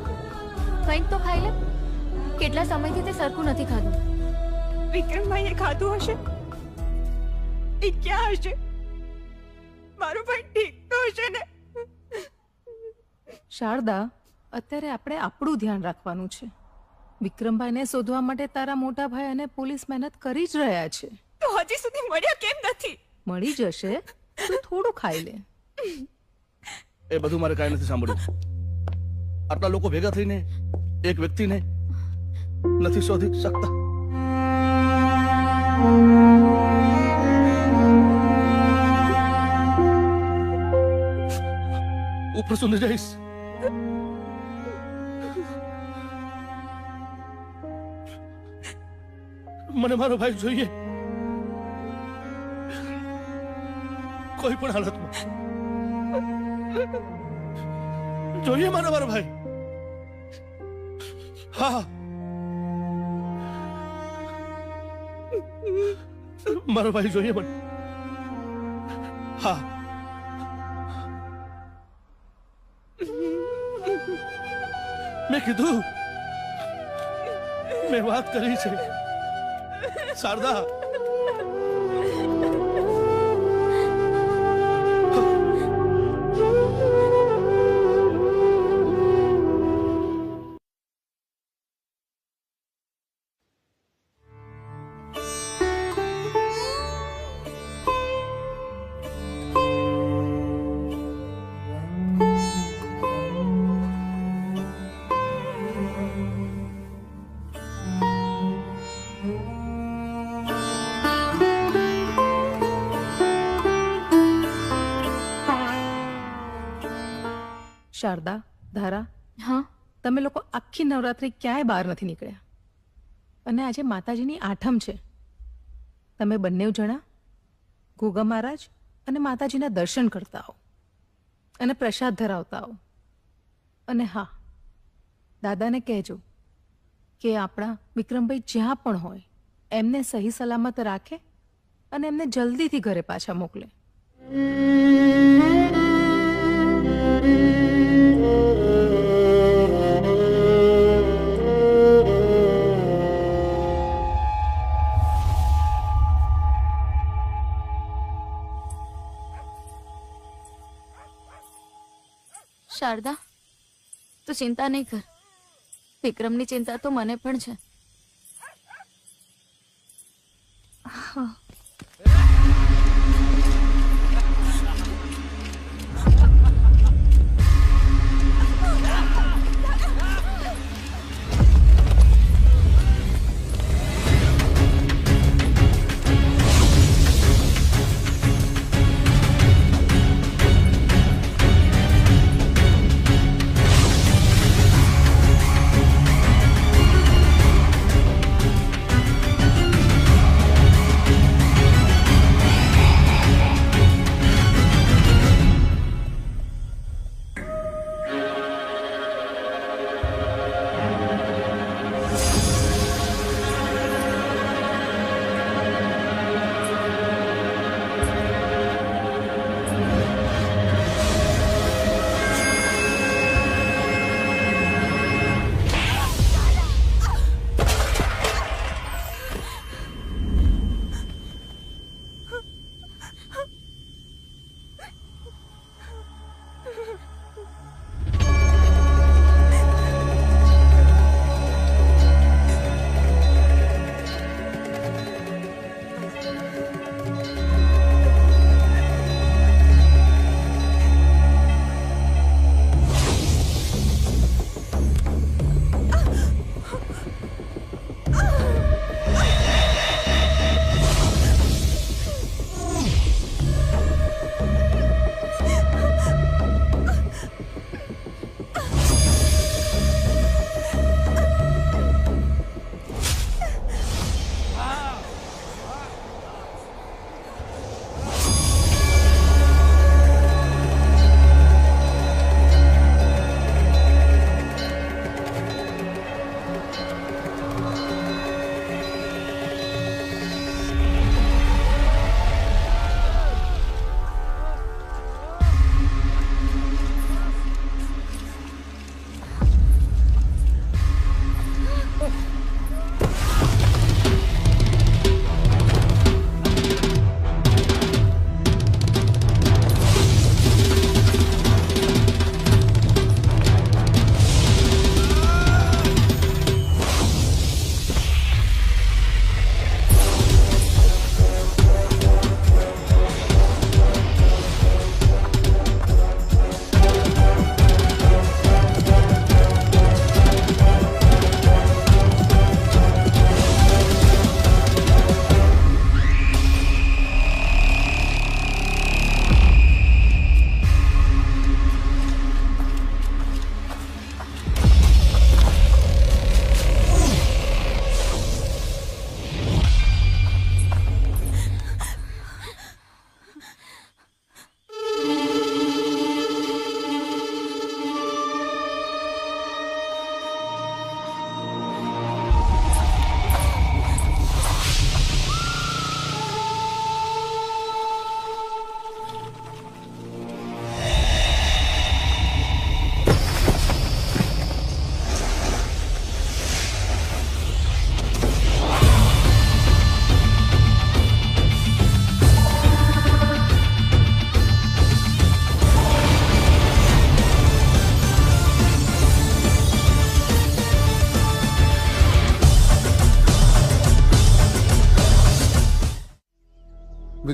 કંઈક તો ખાઈ લે. કેટલા સમયથી તે સરખું નથી ખાધું. વિક્રમભાઈએ ખાધું હશે. એ ક્યાં હશે? મારું ભાઈ ઠીક તો હશે ને? શારદા, અત્યારે આપણે આપણું ધ્યાન રાખવાનું છે. વિક્રમભાઈને શોધવા માટે તારા મોટા ભાઈ અને પોલીસ મહેનત કરી જ રહ્યા છે. તો હજી સુધી મળ્યા કેમ નથી? મળી જશે, તું થોડું ખાઈ લે. એ બધું મારે કાંઈ નથી સાંભળ્યું. આટલા લોકો ભેગા થઈને એક વ્યક્તિને નથી શોધી શકતા. ઉપર સુધી જઈશ. મને મારો ભાઈ જોઈએ, કોઈ પણ હાલતમાં જોઈએ મારો ભાઈ. હા, મારો ભાઈ જોઈએ મને. હા, મેં કીધું, મેં વાત કરી છે શારદા. શારદા, ધારા, હા, તમે લોકો આખી નવરાત્રી ક્યાંય બહાર નથી નીકળ્યા. અને આજે માતાજીની આઠમ છે. તમે બંને જણા ગોગા મહારાજ અને માતાજીના દર્શન કરતા આવો અને પ્રસાદ ધરાવતા આવો. અને હા, દાદાને કહેજો કે આપણા વિક્રમભાઈ જ્યાં પણ હોય એમને સહી સલામત રાખે અને એમને જલ્દીથી ઘરે પાછા મોકલે. શારદા, તું ચિંતા નહીં કર. વિક્રમની ચિંતા તો મને પણ છે.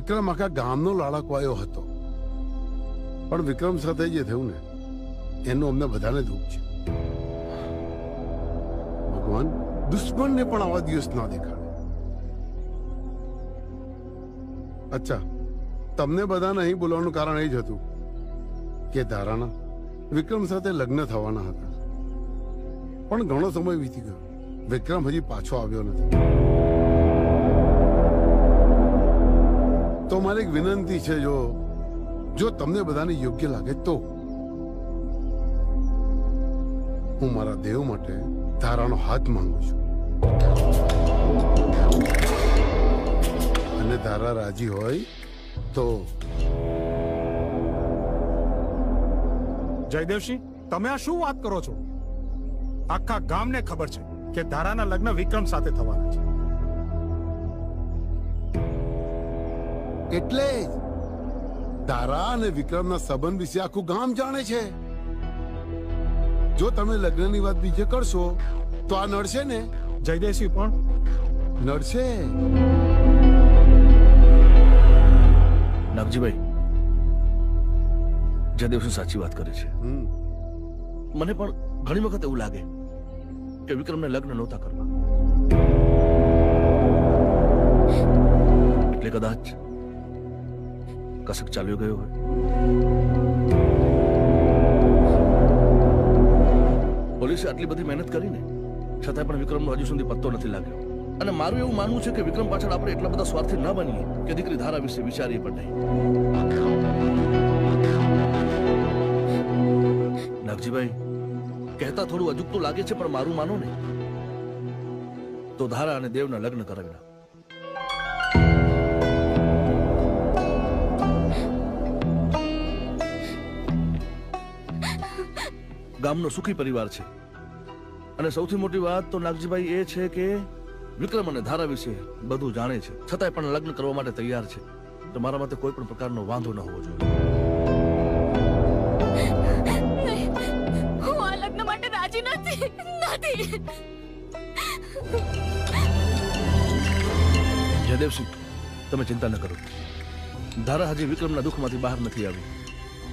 વિક્રમ આખા ગામનો લાડકવાયો હતો, પણ વિક્રમ સાથે જે થયું ને એનું અમને બધાને દુઃખ છે. ભગવાન દુશ્મનને પણ આવા દિવસ ના દેખાડે. અચ્છા, તમને બધાને અહીં બોલાવવાનું કારણ એ જ હતું કે ધારાના વિક્રમ સાથે લગ્ન થવાના હતા, પણ ઘણો સમય વીતી ગયો, વિક્રમ હજી પાછો આવ્યો નથી. તો મારી એક વિનંતી છે, જો તમને બધાને યોગ્ય લાગે તો હું મારા દેવ માટે ધારાનો હાથ માંગુ છું, અને ધારા રાજી હોય તો. જયદેવસિંહ, તમે આ શું વાત કરો છો? આખા ગામને ખબર છે કે ધારાના લગ્ન વિક્રમ સાથે થવાના છે. એટલે જ ધારા અને વિક્રમના સંબંધ વિશે આખું ગામ જાણે છે. જો તમે લગ્નની વાત બીજે કરશો તો આ નડશે ને. જયદેવસિંહ પણ નડશે. નાગજીભાઈ, જયદેવસિંહ સાચી વાત કરે છે. મને પણ ઘણી વખત એવું લાગે કે વિક્રમને લગ્ન નહોતા કરવા, એટલે કદાચ કસક ચાલ્યો ગયો હોય. પોલીસે આટલી બધી મહેનત કરીને છતાંય પણ વિક્રમનો હજુ સુધી પત્તો નથી લાગ્યો. અને મારું એવું માનવું છે કે વિક્રમ પાછળ આપણે એટલા બધા સ્વાર્થી ન બનીએ કે દીકરી ધારા વિશે વિચારીએ પણ નહીં. નાગજીભાઈ, કહેતા થોડું અજુગતું લાગે છે, પણ મારું માનો ને તો ધારા અને દેવના લગ્ન કરાવી નાખો. ગામનો સુખી પરિવાર છે, અને સૌથી મોટી વાત તો નાગજીભાઈ એ છે કે વિક્રમ અને ધારા વિશે બધું જાણે છે, છતાંય પણ લગ્ન કરવા માટે તૈયાર છે. તો મારા માટે કોઈ પણ પ્રકારનો વાંધો ન હોવો જોઈએ. હું આ લગ્ન માટે રાજી નથી. જયદેવસિંહ, તમે ચિંતા ન કરો. ધારા હજી વિક્રમના દુઃખમાંથી બહાર નથી આવી,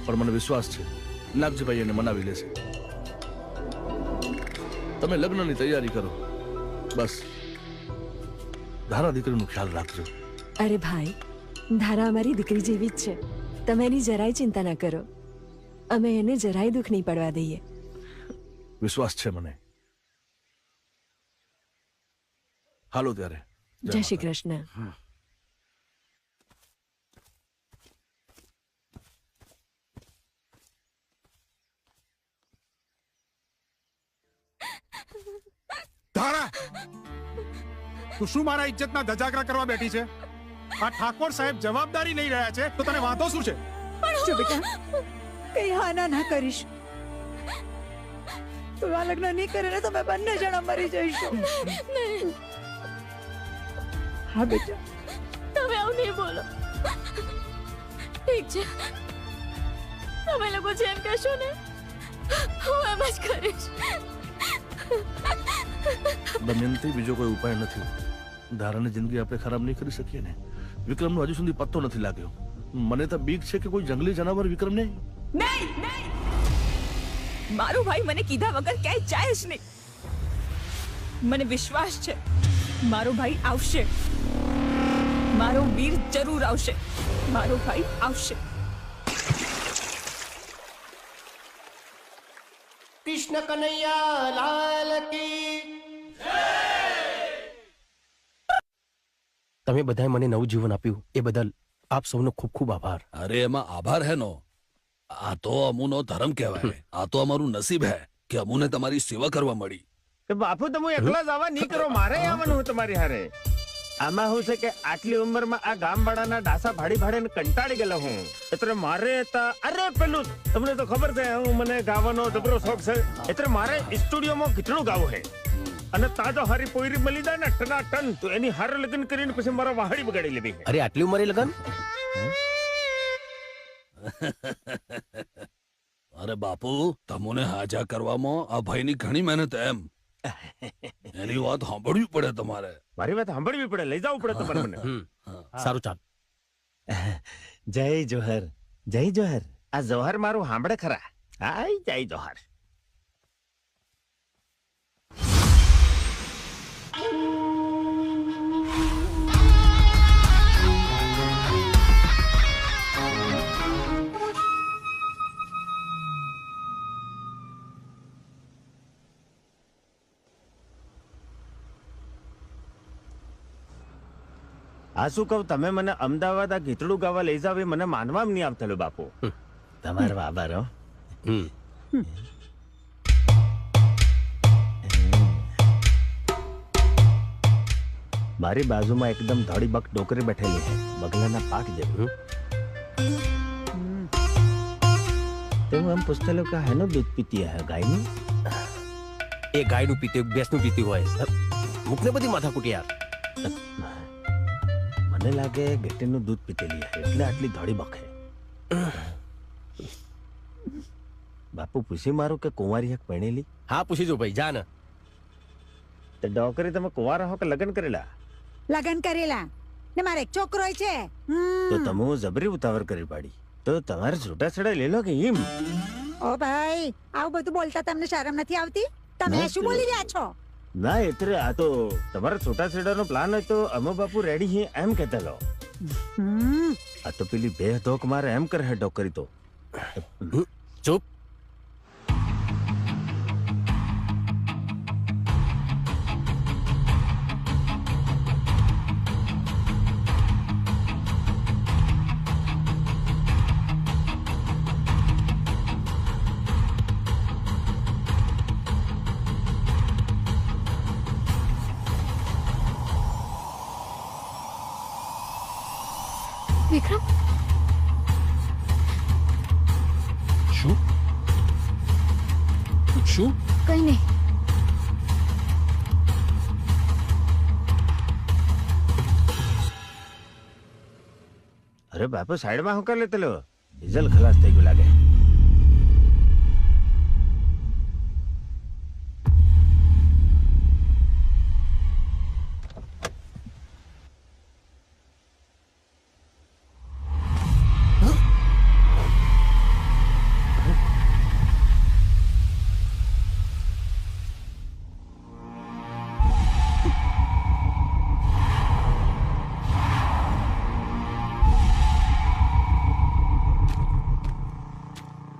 પણ મને વિશ્વાસ છે નાગજીભાઈ એને મનાવી લેશે. તમે લગ્નની તૈયારી કરો, બસ ધારા દીકરીનું ખ્યાલ રાખજો. અરે ભાઈ, ધારા અમારી દીકરી જેવી જ છે, તમે એની જરાય ચિંતા ના કરો. અમે એને જરાય દુઃખ નહીં પડવા દઈએ. વિશ્વાસ છે મને. હાલો ત્યારે. જય શ્રી કૃષ્ણ. ધારા, તું શું મારા ઇજ્જતના ધજાગરા કરવા બેઠી છે? આ ઠાકોર સાહેબ જવાબદારી લઈ રહ્યા છે તો તને વાંધો શું છે? જો બેટા, કઈ હાના ના કરીશ. તું આ લગ્ન નહીં કરે ને તો અમે બંને જણા મરી જઈશું. હા બેટા, તમે આવું નહીં બોલો. ઠીક છે, તમે લોકો જેમ કહેશો ને હું એમ જ કરીશ. દમયંતી, બીજો કોઈ ઉપાય નથી. ધારાની જિંદગી આપણે ખરાબ નહીં કરી શકીએ ને. વિક્રમનો હજુ સુધી પત્તો નથી લાગ્યો. મને તો બીક છે કે કોઈ જંગલી જનાવર વિક્રમને. નહીં, મારો ભાઈ મને કીધા વગર ક્યાંય જાય જ નહીં. મને વિશ્વાસ છે મારો ભાઈ આવશે. મારો વીર જરૂર આવશે. મારો ભાઈ આવશે. કૃષ્ણ કનૈયા લાલ કી. તમે બધાએ મને નવું જીવન આપ્યું એ બદલ આપ સૌનો ખૂબ ખૂબ આભાર. અરે એમાં આભાર હેનો, આ તો અમુનો ધર્મ કહેવાય. આ તો અમારું નસીબ હે કે અમુને તમારી સેવા કરવા મળી. બાપુ તમે એકલા જ આવા નહીં કરો, મારે આવવાનું તમારી હારે. આમાં શું છે કે આટલી ઉંમરમાં આ ગામવાળાના ડાસા ભાડી ભાડે કંટાળી ગયેલો હું. એટલે મારે અરે પેલું તમને તો ખબર છે મને ગાવાનો જબરો શોખ છે. એટલે મારે સ્ટુડિયોમાં ગીતણું ગાવું છે. અને તાજો હારી પોયરી મળી જાય ને ટના ટન, તો એની હારે લગ્ન કરીને પછી મારા વાહડી બગાડી લેવી. અરે આટલી ઉંમરે લગન? અરે બાપુ, તમોને હાજા કરવામાં આ ભાઈની ઘણી મહેનત એમ. એની વાત સાંભળવી પડે તમારે. મારી વાત સાંભળવી પડે, લઈ જવું પડે તમારે મને. સારું, ચાલ જય જોહર, જય જોહર. આ જોહર મારું સાંભળે ખરા? હાય જય જોહર. આ શું કહું, તમે મને અમદાવાદ આ ગીતડું ગાવા લઈ જાવ એ મને માનવામાં નહીં આવતેલું બાપુ. તમારો આભાર હો. મારી બાજુમાં એકદમ ધડી બક ડોકરી બેઠેલી છે, બગલાના પાક જેવું. તો હું એમ પૂછતેલો કે હેનું દૂધ પીતી હે, ગાયનું? એ ગાયનું પીતી હોય, ભેંસનું પીતી હોય, મુકને બધી માથાકૂટી યાર. મને લાગે ગેટીનું દૂધ પીતેલી હે એટલે આટલી ધડી બકે. બાપુ પૂછી મારું કે કુંવારી હક પરણેલી? હા પૂછી જો ભાઈ, જા ને. તો ડોકરી તમે કુંવારા હો કે લગ્ન કરેલા? લગન કરેલા ને મારે એક છોકરો છે. તો તમે જબરી ઉતાવળ કરી પાડી. તો તમારે છૂટાછેડા લઈ લો કે એમ? ઓ ભાઈ, આવું બધું બોલતા તમને શરમ નથી આવતી? તમે શું બોલી રહ્યા છો? ના એટલે આ તો તમારા છૂટાછેડાનો પ્લાન હોય તો અમે બાપુ રેડી છીએ એમ કહેતા લો. આ તો પેલી બે ધોક મારે એમ કરે ડોકરી તો. ચૂપ. વિક્રમ, શું શું? કઈ નહીં. અરે બાપુ સાઈડમાં હું કરી લેતેલો, ડીઝલ ખલાસ થઈ ગયું લાગે.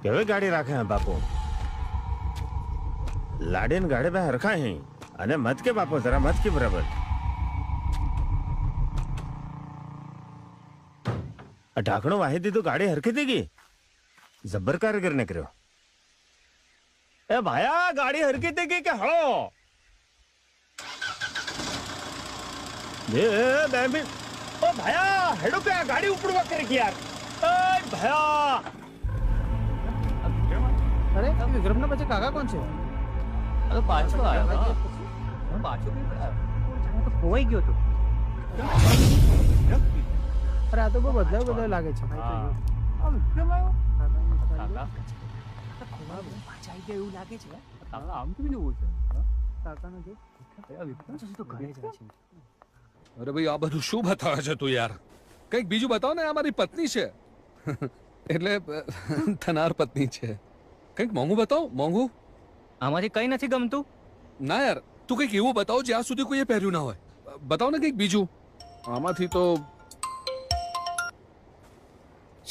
કેવી ગાડી રાખે હે બાપુ? લાડી ને ગાડી બે હરખા હે. અને મત કે બાપુ, જરા મત કે બરાબર. ઢાંકણું વાહી દીધું, ગાડી હરખી થઈ ગઈ. જબ્બર કારીગર ને કર્યો. એ ભાયા, ગાડી હરખી થઈ ગઈ કે હળો? બે મિનિટ. ઓ ભાયા, હેડો કે આ ગાડી ઉપડવા કરી યાર. એ ભાયા, અરે વિક્રમ ના પછી કાકા કોણ છે? અરે પાછો આવ્યો. પાછો ખોવાઈ ગયો તો. અરે આ તો બહુ બદલાવ લાગે છે. આ વિક્રમ આવ્યો? પાછા આવી ગયો એવું લાગે છે. આમ કેવી જવું છે? કાકાનો જો વિક્રમ તો ઘરે જાય છે. અરે ભાઈ, આ બધું શું બતાવે છે તું યાર? કંઈક બીજું બતાવ ને. આ મારી પત્ની છે. એટલે થનાર પત્ની છે. કંઈક મોંઘું બતાવો, મોંઘું. આમાંથી કઈ નથી ગમતું. ના યાર, તું કંઈક એવું બતાવો જ્યાં સુધી કોઈએ પહેર્યું ના હોય. બતાવ ને કંઈક બીજું. આમાંથી તો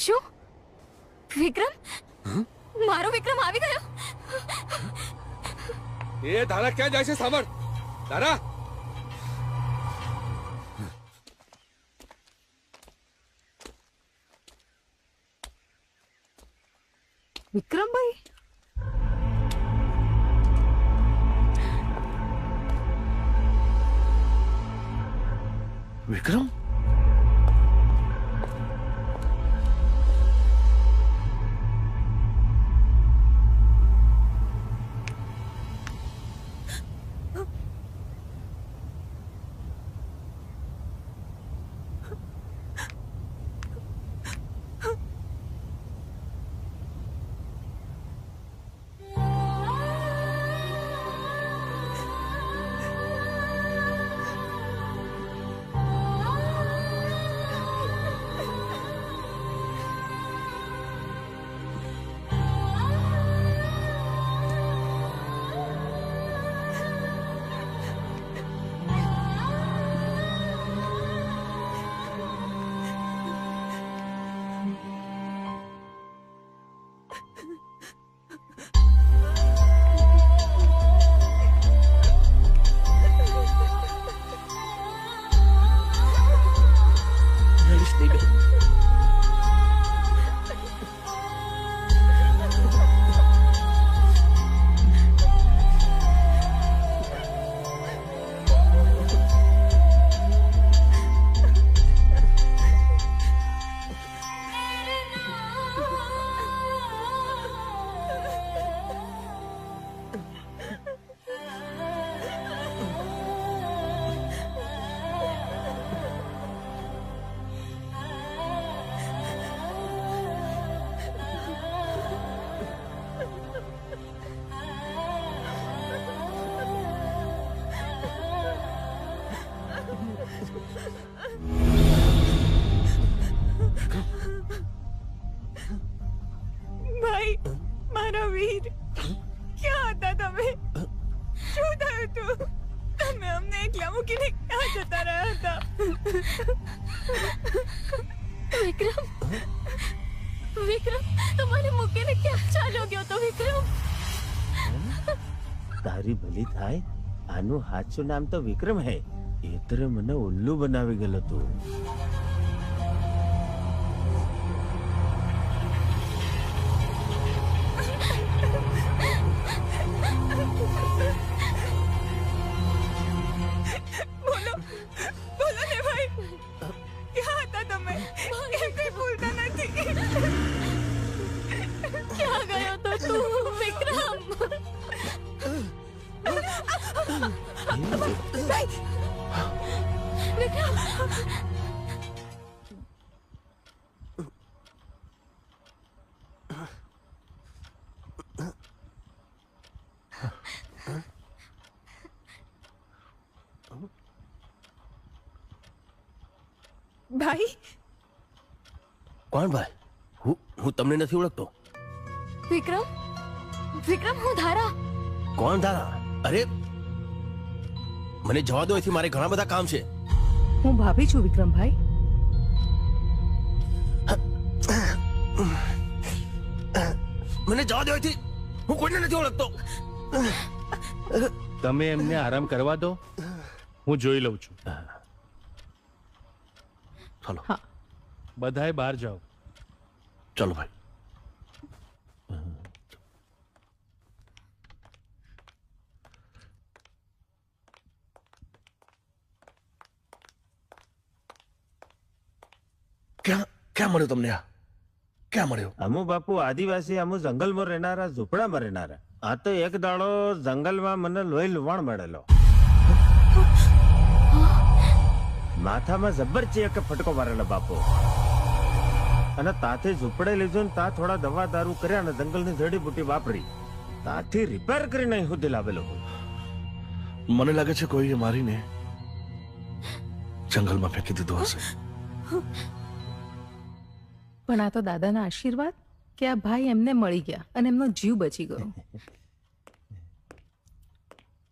શું? વિક્રમ, મારો વિક્રમ આવી ગયો. એ તારા ક્યાં જાય છે? સાંભળ તારા. વિક્રમભાઈ, વિક્રમ, વિક્રમ વિક્રમ તું મને મૂકીને ક્યાં ચાલ્યો ગયો તો વિક્રમ? તારી ભલી થાય, આનું સાચું નામ તો વિક્રમ હે. એતરે મને ઉલ્લુ બનાવી ગયેલો તું. બોલો બોલો ને ભાઈ, ક્યાં હતા તમે? એ કઈ ભૂલતા નથી. ક્યાં ગયો તો તું વિક્રમ? વિક્રમ ભાઈ કોણ ભાઈ? હું તમને નથી ઓળખતો. વિક્રમ વિક્રમ હું ધારા. કોણ ધારા? અરે મને જવા દો, અહીંથી મારે ઘણા બધા કામ છે. હું ભાભી છું વિક્રમભાઈ. મને જવા દો અહીંથી, હું કોઈને નથી ઓળખતો. તમે એમને આરામ કરવા દો, હું જોઈ લઉં છું. ચાલો બધાએ બહાર જાઓ. ચાલો ભાઈ. ક્યાં મળ્યો તમને? આ ક્યાં મળ્યો? અમુ બાપુ આદિવાસી, અમુ જંગલમાં રહેનારા, ઝૂંપડામાં રહેનારા. આ તો એક દાડો જંગલમાં મને લોહી લુવાણ મળેલો. માથામાં જબરચી એક ફટકો મારેલો બાપુ. અને તાથી ઝૂંપડે લીધું ને તા થોડા દવા દારૂ કર્યા ને જંગલની જડીબુટી વાપરી તાથી રિપેર કરીને અહીં સુધી લાવેલો. મને લાગે છે કોઈએ મારીને જંગલમાં ફેંકી દીધો હશે. પણ આ તો દાદાના આશીર્વાદ કે આ ભાઈ એમને મળી ગયા અને એમનો જીવ બચી ગયો.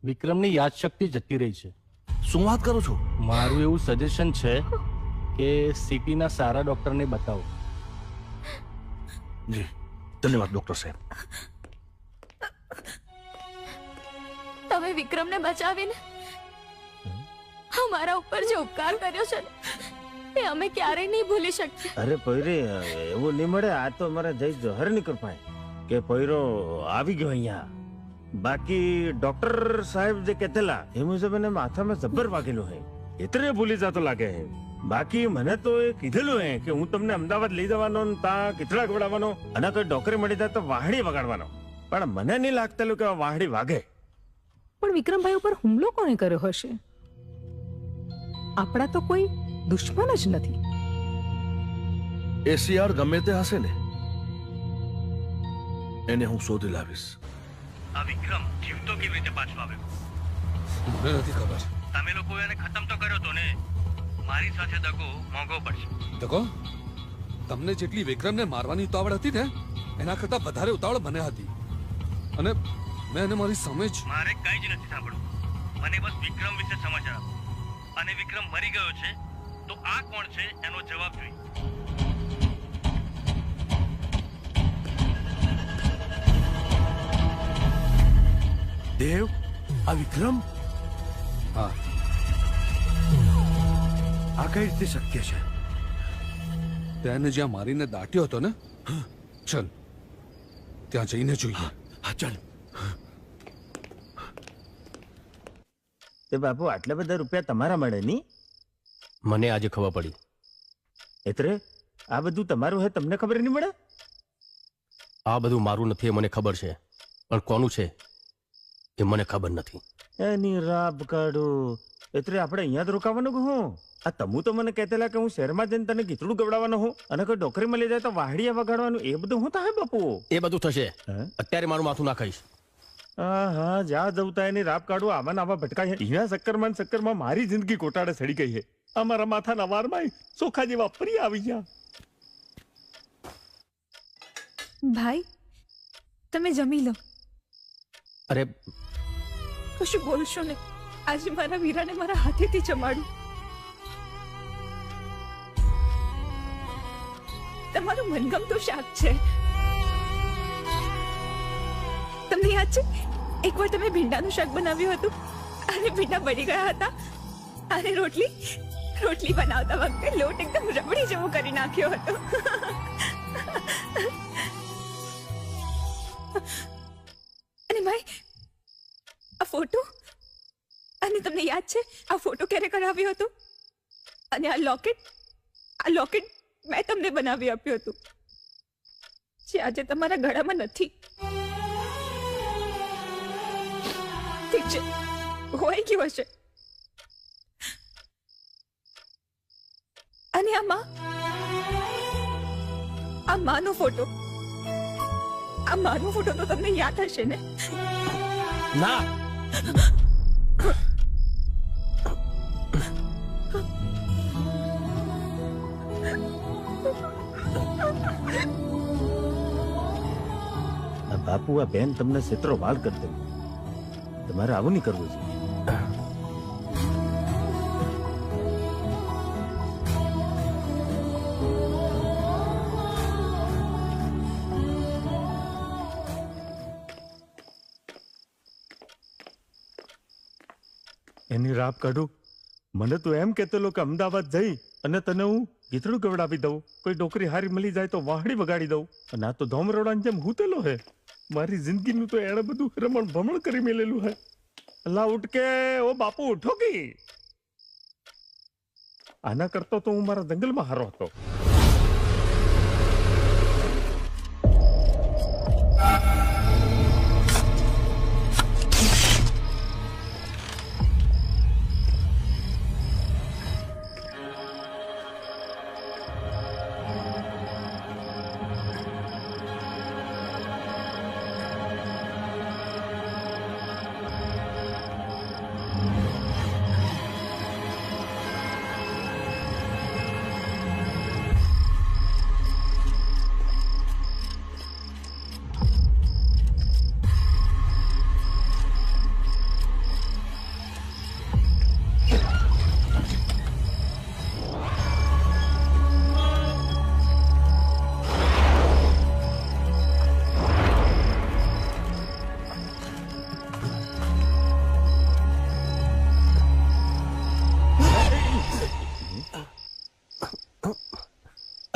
વિક્રમની યાદશક્તિ જતી રહી છે. શું વાત કરો છો? મારું એવું સજેશન છે કે સિટીના સારા ડોક્ટરને બતાવો. જી ધન્યવાદ ડોક્ટર સાહેબ. તમે વિક્રમને બચાવીને અમારા ઉપર જે ઉપકાર કર્યો છે ને એ અમે ક્યારેય નહીં ભૂલી શકીએ. અરે પૈરે એવું નહીં મળે. આ તો અમારા જય જોહર ની કૃપા કે પૈરો આવી ગયો અહીંયા. બાકી ડોક્ટર સાહેબ જે કહેતેલા એ મુજબ એને માથામાં જબ્બર વાગેલું હે, એટલે ભૂલી જતો લાગે હે. બાકી મને તો એ કીધેલું હે કે હું તમને અમદાવાદ લઈ જવાનો ને ત્યાં કીધડા ગવડાવવાનો અને કોઈ ડોકરી મળી જાય તો વાહડી વગાડવાનો. પણ મને નહીં લાગતેલું કે વાહડી વાગે. પણ વિક્રમભાઈ ઉપર હુમલો કોણે કર્યો હશે? આપણા તો કોઈ દુશ્મન જ નથી. એસીઆર ગમે તે હશે ને, એને હું શોધી લાવીશ. આ વિક્રમ જીવતો કેવી રીતે પાછો આવ્યો? મને નથી ખબર. તમે લોકો એને ખતમ તો કર્યો તો ને. મારી સાથે દગો મોંઘો પડશે. દગો? તમને જેટલી વિક્રમને મારવાની ઉતાવળ હતી ને એના કરતા વધારે ઉતાવળ મને હતી. અને મેં એને મારી સામે જ. મારે કંઈ જ નથી સાંભળવું. મને બસ વિક્રમ વિશે સમાચાર આપો. અને વિક્રમ મરી ગયો છે તો આ કોણ છે એનો જવાબ જોઈએ. દેવ, આ વિક્રમ? હા. આ કઈ રીતે શક્ય છે? તેને જ્યાં મારીને દાટ્યો હતો ને, ચલ ત્યાં જઈને જોઈએ. હા ચાલ. તે બાપુ આટલા બધા રૂપિયા તમારા મળે ની? મને આજે ખબર પડી. એટલે આ બધું તમારું હે, તમને ખબર નહીં મળે? આ બધું મારું નથી એ મને ખબર છે, પણ કોનું છે એ મને ખબર નથી. એની રાબ કાઢું. એટલે આપણે અહીંયા જ રોકાવાનું કે હું? આ તમુ તો મને કહેતેલા કે હું શહેરમાં જઈને તને ગીતડું ગવડાવવાનો હું અને કોઈ ડોકરી મળી જાય તો વાહડીયા વગાડવાનું. એ બધું હું થાય બાપુ? એ બધું થશે. અત્યારે મારું માથું ના ખાઈશ. હા જ્યાં જવતા એની રાબ કાઢું. આમાં આવા ભટકાય છે. અહીંયા ચક્કરમાં મારી જિંદગી કોટાડે સડી ગઈ છે. અમારા માથાના વારમાં સોખા જેવા ફરી આવી ગયા. ભાઈ તમે જમી લો. અરે કશું બોલશો ને. આજે મારા વીરાને મારા હાથેથી જમાડું. તમારું મનગમતું શાક છે. તમને યાદ છે એકવાર તમે ભીંડાનું શાક બનાવ્યું હતું અને ભીંડા બળી ગયા હતા અને રોટલી બનાવતા વખતે લોટ એકદમ રબડી જેવો કરી નાખ્યો હતો. અને ભાઈ આ ફોટો, અને તમને યાદ છે આ ફોટો ક્યારે કરાવ્યો હતો? અને આ લોકેટ મેં તમને બનાવી આપ્યું હતું જે આજે તમારા ગળામાં નથી. ઠીક છે, હોય ગયું હશે. અને આ માનો ફોટો તો તમને યાદ હશે ને? ના, બાપુ આ બેન તમને ક્ષેત્રો વાળ કરી દે. તમારે આવું નહીં કરવું છે. એની રાપ કાઢું. મને તો એમ કહેતો કે અમદાવાદ જઈ અને તને હું ગીતડું ગવડાવી દઉં, કોઈ નોકરી હારી મળી જાય તો વાહડી વગાડી દઉં. અને આ તો ધોમરોડાની જેમ હૂતેલો હે. મારી જિંદગીનું તો એણે બધું રમણ ભમણ કરી મેલેલું હે. અલ્લા ઉઠ કે ઓ બાપુ ઉઠો કે. આના કરતો તો હું મારા જંગલમાં હારો હતો.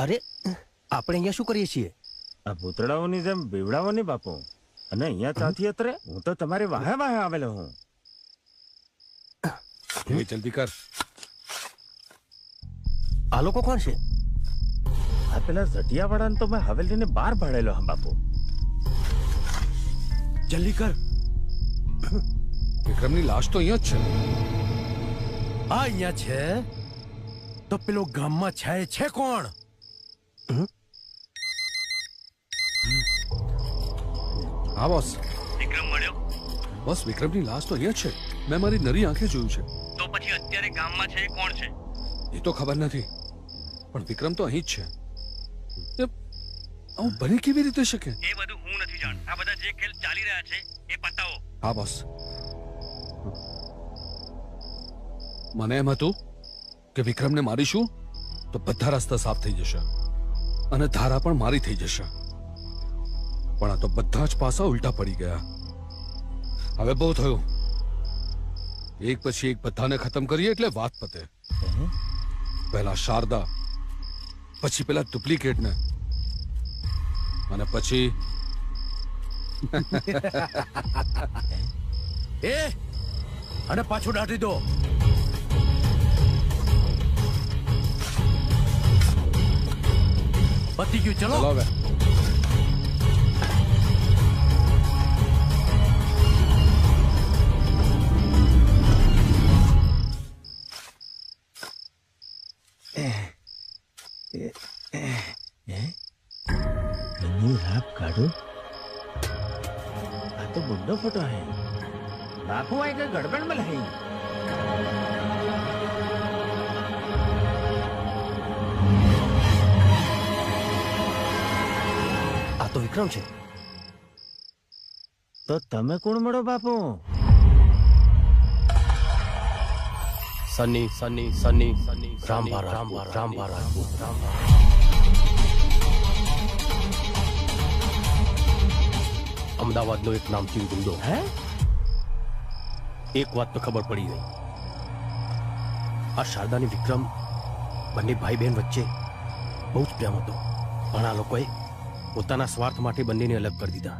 અરે આપણે અહીંયા શું કરીએ છીએ? આ ભૂતળાઓની જેમ બીવડાવોની બાપુ. અને અહીંયા ચાથી અત્રે હું તો તમારી વાહે વાહે આવેલો હું. જલ્દી કર. આ લોકો કોણ છે? આ પેલા ઝટિયાવાળાને તો મેં હવેલીને બહાર ભાડેલો હા બાપુ. જલ્દી કર. વિક્રમની લાશ તો અહીંયા જ છે. આ અહીંયા છે તો પેલો ગામમાં છે કોણ? હા બોસ. વિક્રમ મળ્યો? બસ વિક્રમની લાશ તો અહીંયા છે. મેં મારી નરી આંખે જોયું છે. તો પછી અત્યારે ગામમાં છે એ કોણ છે? એ તો ખબર નથી, પણ વિક્રમ તો અહીં જ છે. આવું બની કેવી રીતે શકે? એ બધું હું નથી જાણ. આ બધા જે ખેલ ચાલી રહ્યા છે એ પતાવો. હા બોસ. મને એમ હતું કે વિક્રમને મારીશું તો બધા રસ્તા સાફ થઈ જશે અને ધારા પણ મારી થઈ જશે, પણ આ તો બધા જ પાસા ઉલટા પડી ગયા. હવે બહુ થયું. એક પછી એક બધાને ખતમ કરીએ એટલે વાત પતે. પહેલા શારદા, પછી પેલા ડુપ્લિકેટને, અને પછી અને પાછું દાટી દો. પતી ગયું, ચલો હવે. એની રાપ કાઢો. આ તો બુड्ढो फोटो है. बापू आए के गड़बड़ में लगी. આ તો વિક્રમ છે. તો તમે કોણ મળો બાપુ? સની રામ અમદાવાદનો એક નામચીન ગુંડો. હે? એક વાત તો ખબર પડી ગઈ. આ શારદા અને વિક્રમ બંને ભાઈ બહેન વચ્ચે બહુ જ પ્રેમ હતો, પણ આ લોકોએ પોતાના સ્વાર્થ માટે બંનેને અલગ કરી દીધા.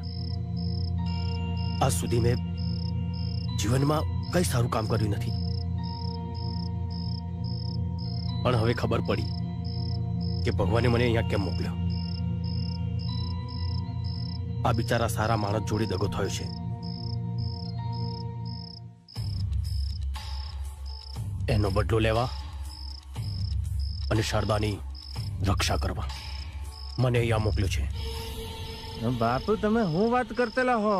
આજ સુધી મેં જીવનમાં કઈ સારું કામ કર્યું નથી, પણ હવે ખબર પડી કે ભગવાને મને અહીંયા કેમ મોકલ્યો. આ બિચારા સારા માણસ જોડે દગો થયો છે. એનો બદલો લેવા અને શારદાની રક્ષા કરવા મને અહીંયા મોકલ્યો છે. બાપુ તમે હું વાત કરતેલા હો?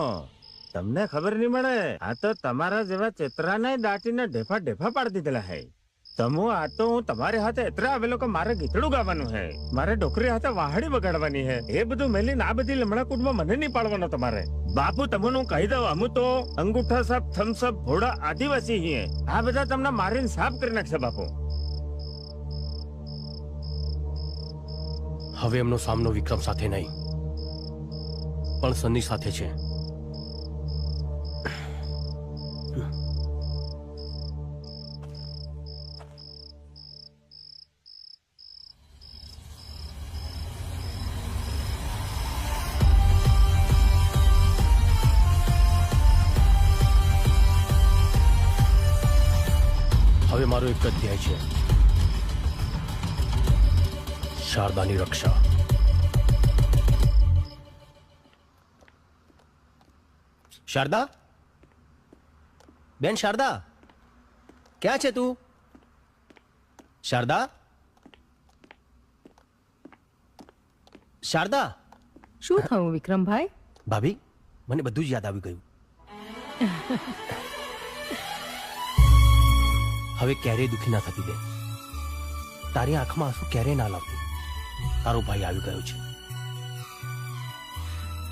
તમને ખબર નહીં મળે? આ તો તમારા જેવા ચેતરાને દાટીને ઢેફા ઢેફા પાડી દીધેલા હે. તમો આ તો હું તમારી હાથે એતરા આવેલો કે મારે ગીતડું ગાવાનું હે, મારે ડોકરી હાથે વાહડી વગાડવાની હે. એ બધું મેલીને આ બધી લમણા કૂટમાં મને નહીં પાડવાનો તમારે. બાપુ તમને હું કહી દઉં, અમુ તો અંગૂઠા સાપ, થમ્સઅપ, ઘોડા, આદિવાસી હી. આ બધા તમને મારીને સાફ કરી નાખશે બાપુ. હવે એમનો સામનો વિક્રમ સાથે નહીં, પણ સન્ની સાથે છે. હવે મારો એક જ ધ્યેય છે, શારદાની રક્ષા. શારદા, બેન શારદા, ક્યાં છે તું? શારદા, શારદા. શું થયું વિક્રમભાઈ? ભાભી, મને બધું જ યાદ આવી ગયું. હવે ક્યારેય દુઃખી ના થતી બેન. તારી આંખમાં આંસુ ક્યારેય ના લાવતી. તારો ભાઈ આવી ગયો છે.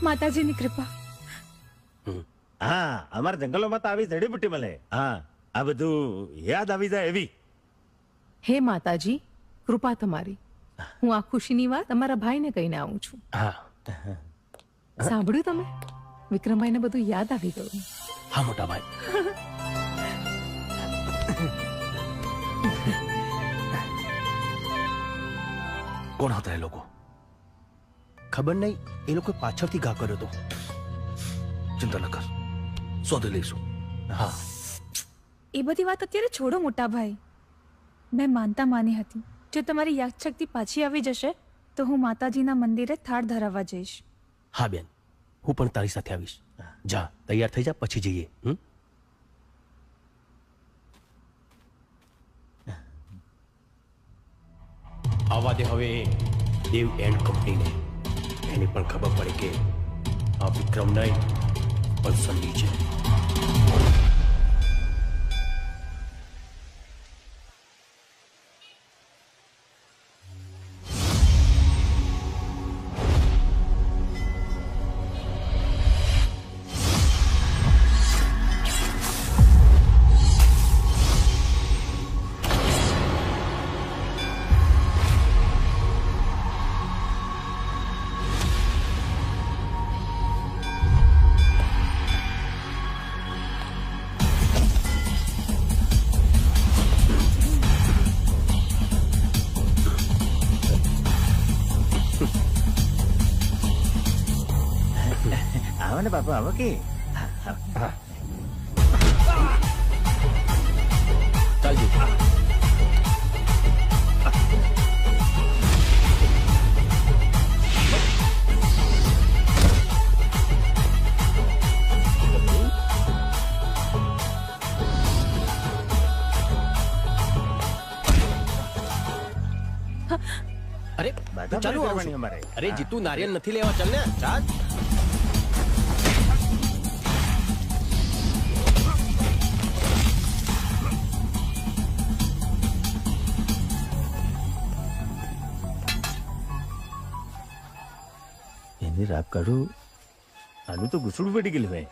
માતાજીની કૃપા. હા, અમારા જંગલોમાં તો આવી જડીબુટ્ટી મળે. હા, આ બધું યાદ આવી જાય એવી. હે માતાજી, કૃપા તમારી. હું આ ખુશીની વાત અમારા ભાઈને કહીને આવું છું. હા, સાંભળ્યું તમે? વિક્રમભાઈને બધું યાદ આવી ગયું. હા મોટા ભાઈ. કોણ હતા એ લોકો? ખબર નહીં. એ લોકો પાછળથી ઘા કર્યો હતો. ચિંતા ન કર, શોધી લઈશું. હા, એ બધી વાત અત્યારે છોડો મોટા ભાઈ. મેં માનતા માની હતી, જો તમારી યાદશક્તિ પાછી આવી જશે તો હું માતાજીના મંદિરે થાળ ધરાવવા જઈશ. હા બેન, હું પણ તારી સાથે આવીશ. જા, તૈયાર થઈ જા, પછી જઈએ. આવા દે હવે દેવ એન્ડ કંપનીને. એને પણ ખબર પડે કે આ વિક્રમ નહીં પણ સન્ની છે. આવો ને બાપુ, આવો કે. ચાલજો. અરે ચાલો, અરે જીતુ, નારિયેલ નથી લેવા, ચાલ ને. ચાલ. એની રાપ કાઢું, આનું તો ઘૂસડું પડી ગયેલું ભાઈ.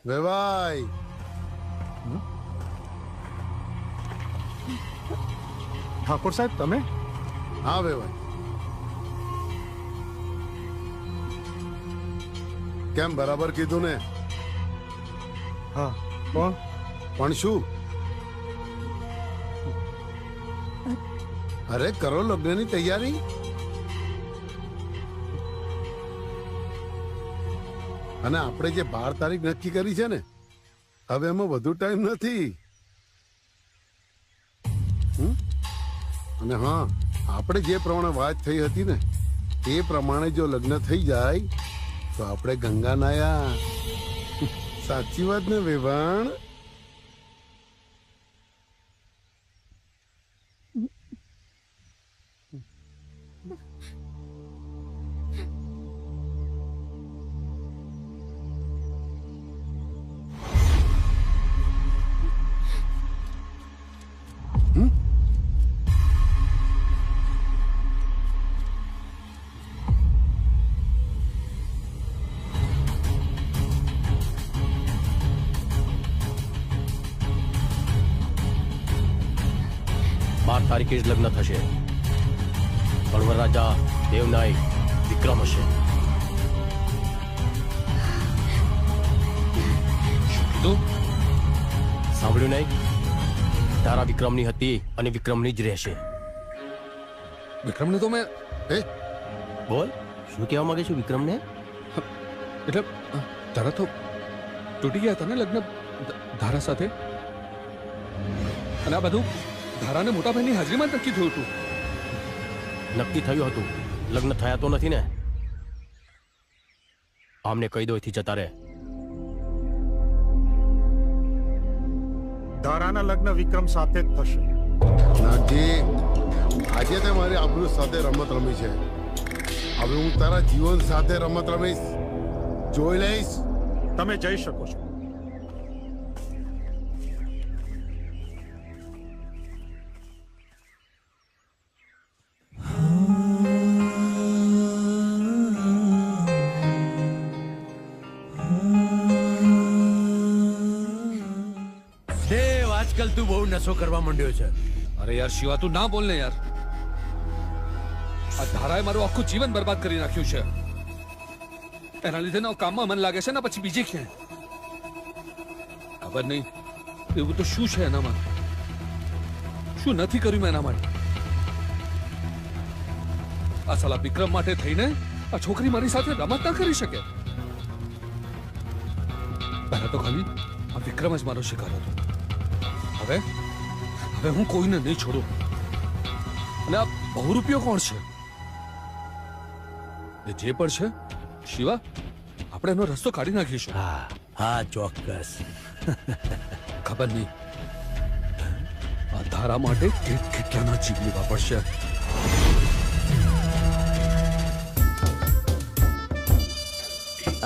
વેવાઈ ઠાકોર સાહેબ તમે? હા વેવાઈ, કેમ બરાબર કીધું ને? હા કોણ? પણ શું? અરે કરો લગ્નની તૈયારી. અને આપણે જે 12 તારીખ નક્કી કરી છે ને, હવે એમાં વધુ ટાઈમ નથી. અને હા, આપણે જે પ્રમાણે વાત થઈ હતી ને એ પ્રમાણે જો લગ્ન થઈ જાય તો આપણે ગંગા નાયા. સાચી વાત ને વેવાણ? તારીખે જ લગ્ન થશે. કણવર રાજા દેવનાયક વિક્રમ હશે. સાંભળ્યું નહીં? તારા વિક્રમની હતી અને વિક્રમની જ રહેશે. વિક્રમને તો મેં બોલ, શું કહેવા માંગે છું વિક્રમને? એટલે તારા તો તૂટી ગયા હતા ને લગ્ન ધારા સાથે, અને આ બધું ધારાને મોટા ભાઈની હાજરીમાં નક્કી થયું હતું. નક્કી થયું હતું, લગ્ન થયા તો નથી ને. આમને કહી દો એથી જતા રહે. ધારાના લગ્ન વિક્રમ સાથે જ થશે. નાગજી, આજે તે મારી આબરૂ સાથે રમત રમી છે. હવે હું તારા જીવન સાથે રમત રમીશ. જોઈ લઈશ. તમે જઈ શકો છો. આજકાલ તું બહુ નશો કરવા માંડ્યો છે. અરે યાર શિવા, તું ના બોલ ને યાર. આ ધારાએ મારું આખું જીવન બરબાદ કરી નાખ્યું છે. એના લીધે ના કામમાં મન લાગે છે ને પછી બીજે ક્યાંય. ખબર નહીં એવું તો શું છે એનામાં, શું નથી કર્યું મેં એના માટે. આ સાલા વિક્રમ માટે થઈને આ છોકરી મારી સાથે રમત ના કરી શકે. પહેલા તો ખાલી આ વિક્રમ જ મારો શિકાર હતો. હવે હું કોઈને નહીં છોડું. અને આ બહુરૂપિયો કોણ છે? એ જે પણ છે શિવા, આપણે એનો રસ્તો કાઢી નાખીશું. હા ચોક્કસ. ખબર નહીં આ ધારા માટે કેટલાના જીવ લેવા પડશે.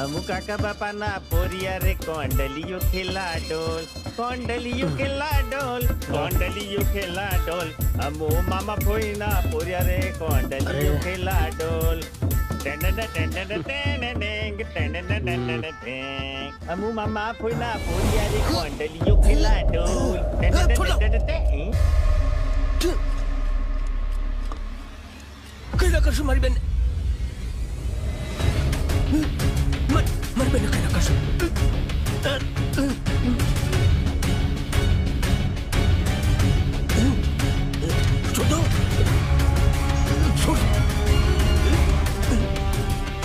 અમુ કાકા બાપાના પોરિયા રે કોંડલિયો ખેલા ડોલ, કોંડલિયો ખેલા ડોલ, કોંડલિયો ખેલા ડોલ. અમુ મામા ફોઈના પોરિયા રે કોંડલિયો ખેલા ડોલ. અમુ મામા ફોઈના પોરિયા રે કોંડલિયો ખેલા ડોલ. કઈ ના કરશું મારી બેન. મારી બેન કઈ ના કરશું. છોડો, છોડ.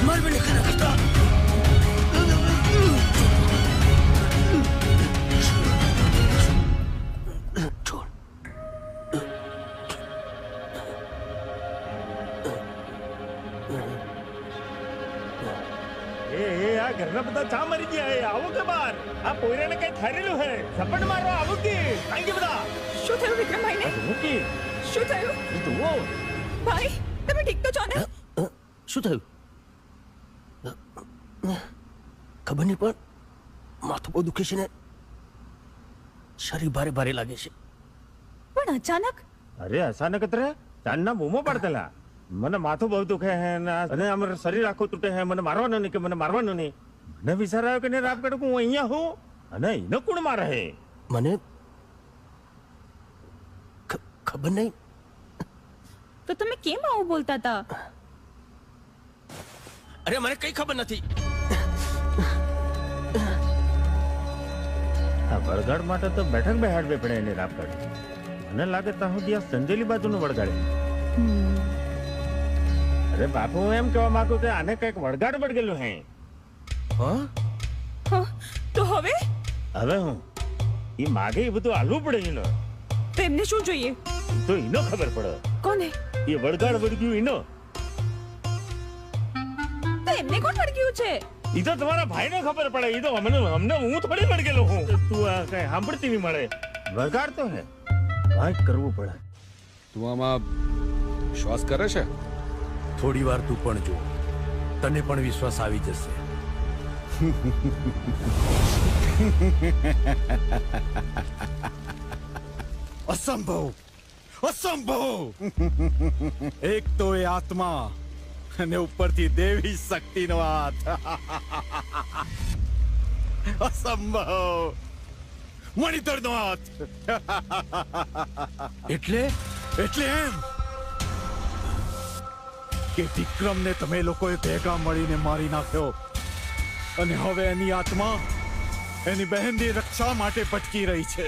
મારી બેન કઈ ના કરતા. ઘરના બધા ચા મરી ગયા. આવો કે બાર, આ પોયરાને કઈ થયેલું હે. ઝપટ મારો. આવો કે આઈ બધા. શું થયું વિક્રમભાઈને? શું થયું? જુઓ ભાઈ, તમે ઠીક તો છો ને? શું થયું? ખબર નહીં, પણ માથું બહુ દુખે છે ને શરીર ભારે ભારે લાગે છે. પણ અચાનક? અરે અચાનક જ રે. ચાંદના બૂમો પડતેલા. મને માથું બહુ દુખે હે અને અમારું શરીર આખું તૂટે હે. મને મારવાનું નહીં કે મને મારવાનું નહીં. મને વિચાર આવ્યો કે રાત કાઢું હું અહીંયા હું અને એનો કોણ મારે હે? મને ખબર નહીં. તો તમે કેમ આવું બોલતા હતા? અરે મને કઈ ખબર નથી. આ વળગાડ માટે તો બેઠક બેહાડવી પડે એને રાપડ. મને લાગે ત્યાં સુધી આ સંજેલી બાજુનું વળગાડે. અરે બાપુ હું એમ કહેવા માંગુ કે આને કઈક વળગાડ વળગેલું હે. તો હવે હું એ માગે એ બધું આલવું પડે એનો. તો એમને શું જોઈએ? તો એનો ખબર પડે. કોને? એ વળગાડ વળગ્યું એનો. તો એમને કોણ વળગ્યું છે? ઈ તો તમારા ભાઈને ખબર પડે. ઈ તો અમને હું થોડી વળગેલો હું. તું આ કઈ સાંભળતી નહીં મળે. વળગાડ તો હે વાંચ કરવું પડે. તું આમાં વિશ્વાસ કરે છે? થોડી વાર તું પણ જો, તને પણ વિશ્વાસ આવી જશે. અસંભવ, અસંભવ! એક તો એ આત્મા અને ઉપરથી દેવી શક્તિનો હાથ. અસંભવ! મણિધરનો હાથ. એટલે એમ કે વિક્રમને તમે લોકોએ ભેગા મળીને મારી નાખ્યો અને હવે એની આત્મા એની બહેનની રક્ષા માટે ભટકી રહી છે.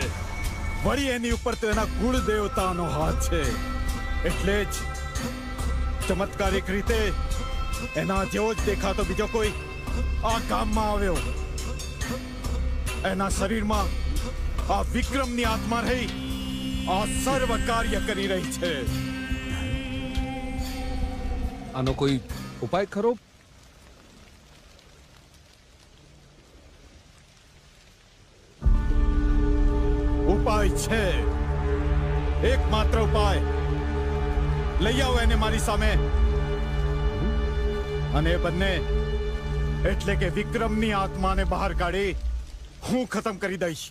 વળી એની ઉપર તો એના કુળ દેવતાનો હાથ છે. એટલે જ ચમત્કારિક રીતે એના જેવો જ દેખાતો બીજો કોઈ આ ગામમાં આવ્યો. એના શરીરમાં આ વિક્રમની આત્મા રહી આ સર્વ કાર્ય કરી રહી છે. આનો કોઈ ઉપાય ખરો? ઉપાય છે, એકમાત્ર ઉપાય. લઈ આવો એને મારી સામે. અને એ બંને એટલે કે વિક્રમની આત્માને બહાર કાઢી હું ખતમ કરી દઈશ.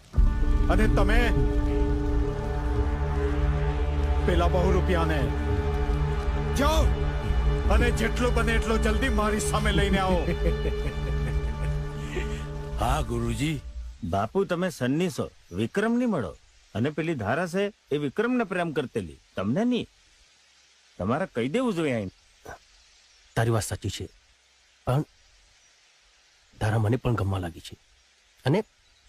અને તમે પેલા બહુ રૂપિયાને જાઓ અને જેટલો બને એટલો જલ્દી મારી સામે લઈને આવો. હા ગુરુજી. બાપુ તમે સન્નીસો વિક્રમ ની મળો. અને પેલી ધારા છે એ વિક્રમને પ્રેમ કરતેલી, તમને નહીં. તમારે કહી દેવું જોઈએ. તારી વાત સાચી છે, પણ તારા મને પણ ગમવા લાગી છે. અને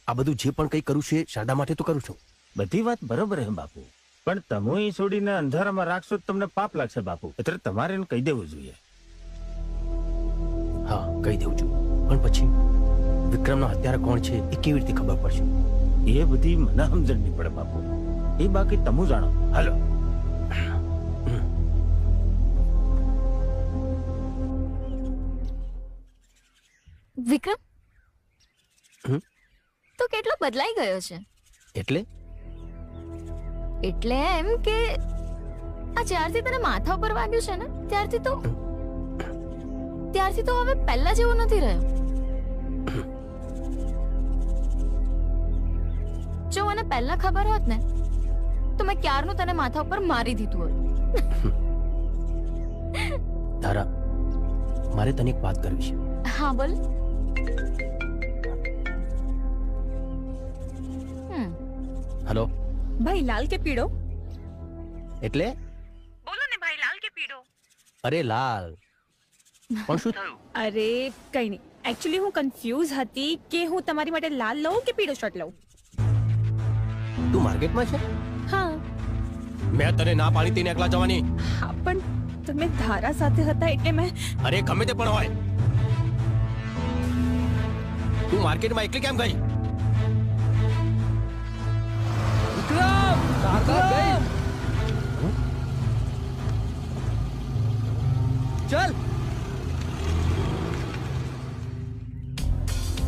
આ બધું જે પણ કંઈ કરું છે શારદા માટે તો કરું છું. બધી વાત બરોબર હે બાપુ, પણ તમે એ છોડીને અંધારામાં રાખશો તો તમને પાપ લાગશે બાપુ. એટલે તમારે એને કહી દેવું જોઈએ. હા, કહી દેવું છું. પણ પછી વિક્રમનો હત્યારા કોણ છે એ કેવી રીતે ખબર પડશે? એ બધી મને સમજણ નહીં પડે બાપુ. એ બાકી તમે જાણો. હાલો. વિક્રમ તો કેટલો બદલાઈ ગયો છે. એટલે એમ કે આ જ્યારથી તને માથા ઉપર વાગ્યું છે ને ત્યારથી તો હવે પહેલા જેવો નથી રહ્યો. જો મને પહેલા ખબર હોત ને તો મેં ક્યારનું તને માથા ઉપર મારી દીધું હોત. તારા, મારે તને એક વાત કરવી છે. હા બોલ. હેલો ભાઈ, લાલ કે પીળો? એટલે બોલો ને ભાઈ, લાલ કે પીળો? અરે લાલ. પણ શું થયું? અરે કઈ નહીં. એકચ્યુઅલી હું કન્ફ્યુઝ હતી કે હું તમારી માટે લાલ લઉં કે પીળો શર્ટ લઉં. તું માર્કેટમાં છે? હા. મેં તને ના પાડી હતી ને એકલા જવાની. હા, પણ તમે ધારા સાથે હતા એટલે મેં. અરે ગમે તે પણ હોય, તું માર્કેટમાં એકલી કેમ ગઈ? ચલ.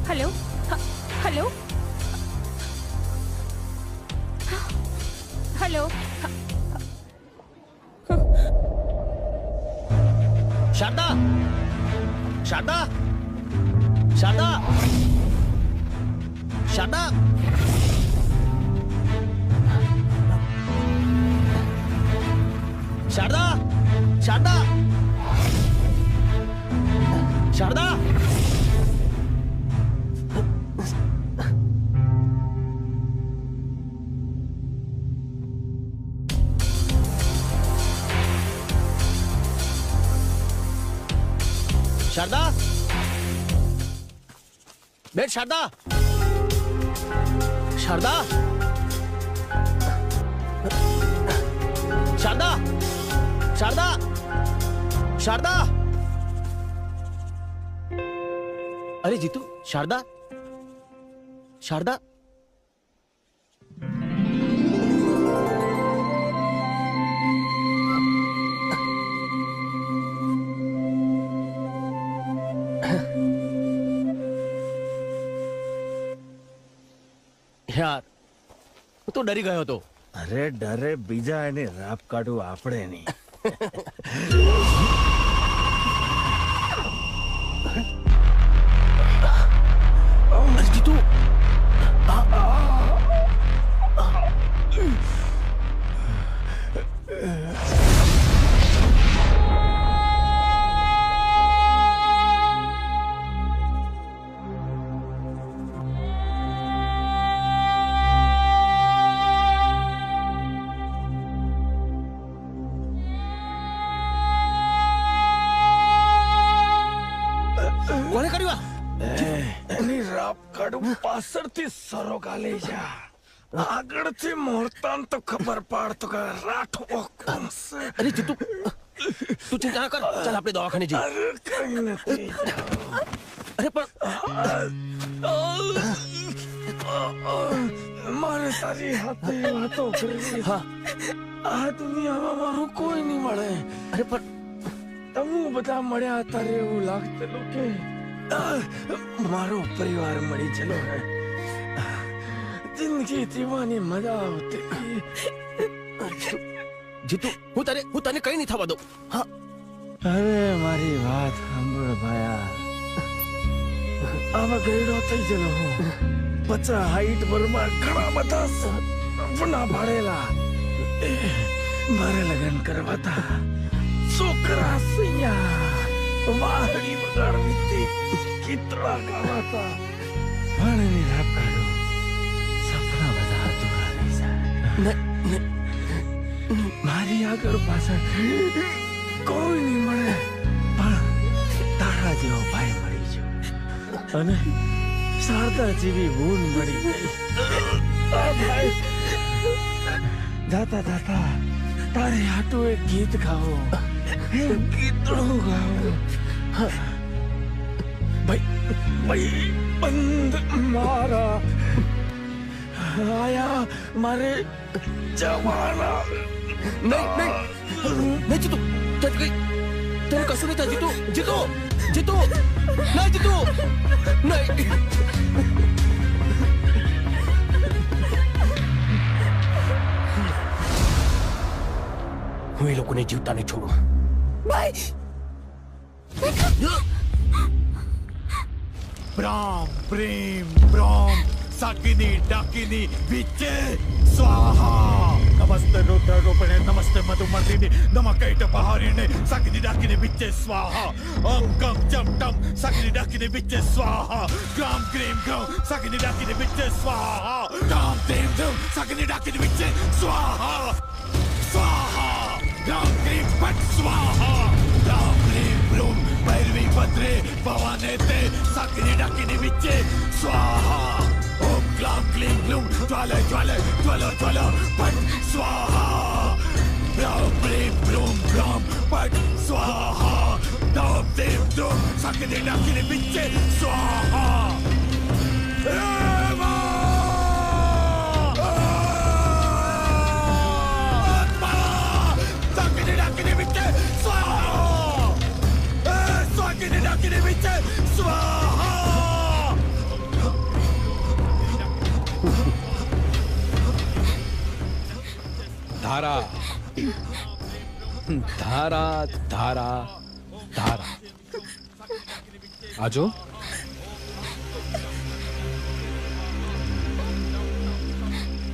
Hello, hello, hello. Sharda, Sharda, Sharda, Sharda. Sharda, Sharda, Sharda. Sharda બેટ શારદા શારદા શારદા શારદા શારદા અરે જીતુ શારદા શારદા યાર હું તો ડરી ગયો હતો. અરે ડરે બીજા એને રાપ કાઢવું આપણે નહીં. જીતુ કોને કર્યું એની રાપ કાઢું પાછળથી સરો ગાલી જા આગળથી મોરતાન તો ખબર પાડતો કે રાઠો કોણ છે. અરે જીતુ તું ચિંતા ના કર, ચાલ આપણે દવાખાને જઈએ. અરે કઈ નથી. અરે પણ મારે તારી હાથે વાતો કરવી. આ દુનિયામાં મારું કોઈ નહીં મળે. અરે પણ તમે બધા મળ્યા તારે એવું લાગતું કે મારો પરિવાર મળી ચલો હે. જિંદગી જીવવાની મજા આવતી. જીતુ હું તને કઈ નહીં થવા દઉં. હા અરે મારી વાત સાંભળ ભાયા. આવા ગયડો થઈ ગયેલો હું. 50 હાઈટ બરમાં ઘણા બધા સપના પાડેલા. મારે લગ્ન કરવા હતા. છોકરા સૈયા વાહડી વગાડવી હતી. કીતળા ગાવાતા. પણ એની રાપ કાઢો સપના બધા અધૂરા રહી જાય. મારી આગળ પાછળ કોઈ નહીં મળે પણ તારા જેવો ભાઈ મળી ગયો અને શારદા જેવી બૂન મળી ગઈ. જાતા જાતા તારે હાટું એક ગીત ગાવો. ગીતડું ગાવો. ભાઈ બંધ મારા આયા મારે જવાના. નહીં જીતુ તને કશું નહીં થાય. જીતુ જીતુ જીતુ નહીં જીતુ નહીં. હું એ લોકોને જીવતા નહીં છોડું. પ્રામ પ્રેમ પ્રોમ સાકિની ડાકિની વિચે સ્વાહા. નમસ્તે રુદ્રરૂપિણે નમસ્તે મધુમર્દિની નમઃ કૈટપહારિણે સાકિની ડાકિની વિચે સ્વાહા. ઓમ ગમ જમ ટમ સાકિની ડાકિની વિચે સ્વાહા. ગ્રામ ગ્રીમ ગ્રમ સાકિની ડાકિની વિચે સ્વાહા. ગામ ધીમ ધમ સાકિની ડાકિની વિચે સ્વાહા. સ્વાહા ગ્રામ ગ્રીમ પટ સ્વાહા. ગ્રામ ગ્રીમ બ્લૂમ ભૈરવી ભદ્રે ભવાને તે સાકિની ડાકિની વિચે સ્વાહા. ઓમ ગ્લામ ક્લીમ ગ્લૂમ જ્વાલે જ્વાલે જ્વલ જ્વલ પટ સ્વાહા. ગ્રામ ગ્રીમ બ્લૂમ ગ્રામ પટ સ્વાહા. દામ દેવ દુમ સાકિની ડાકિની વિચે સ્વાહા. ધારા ધારા ધારા ધારા. આજો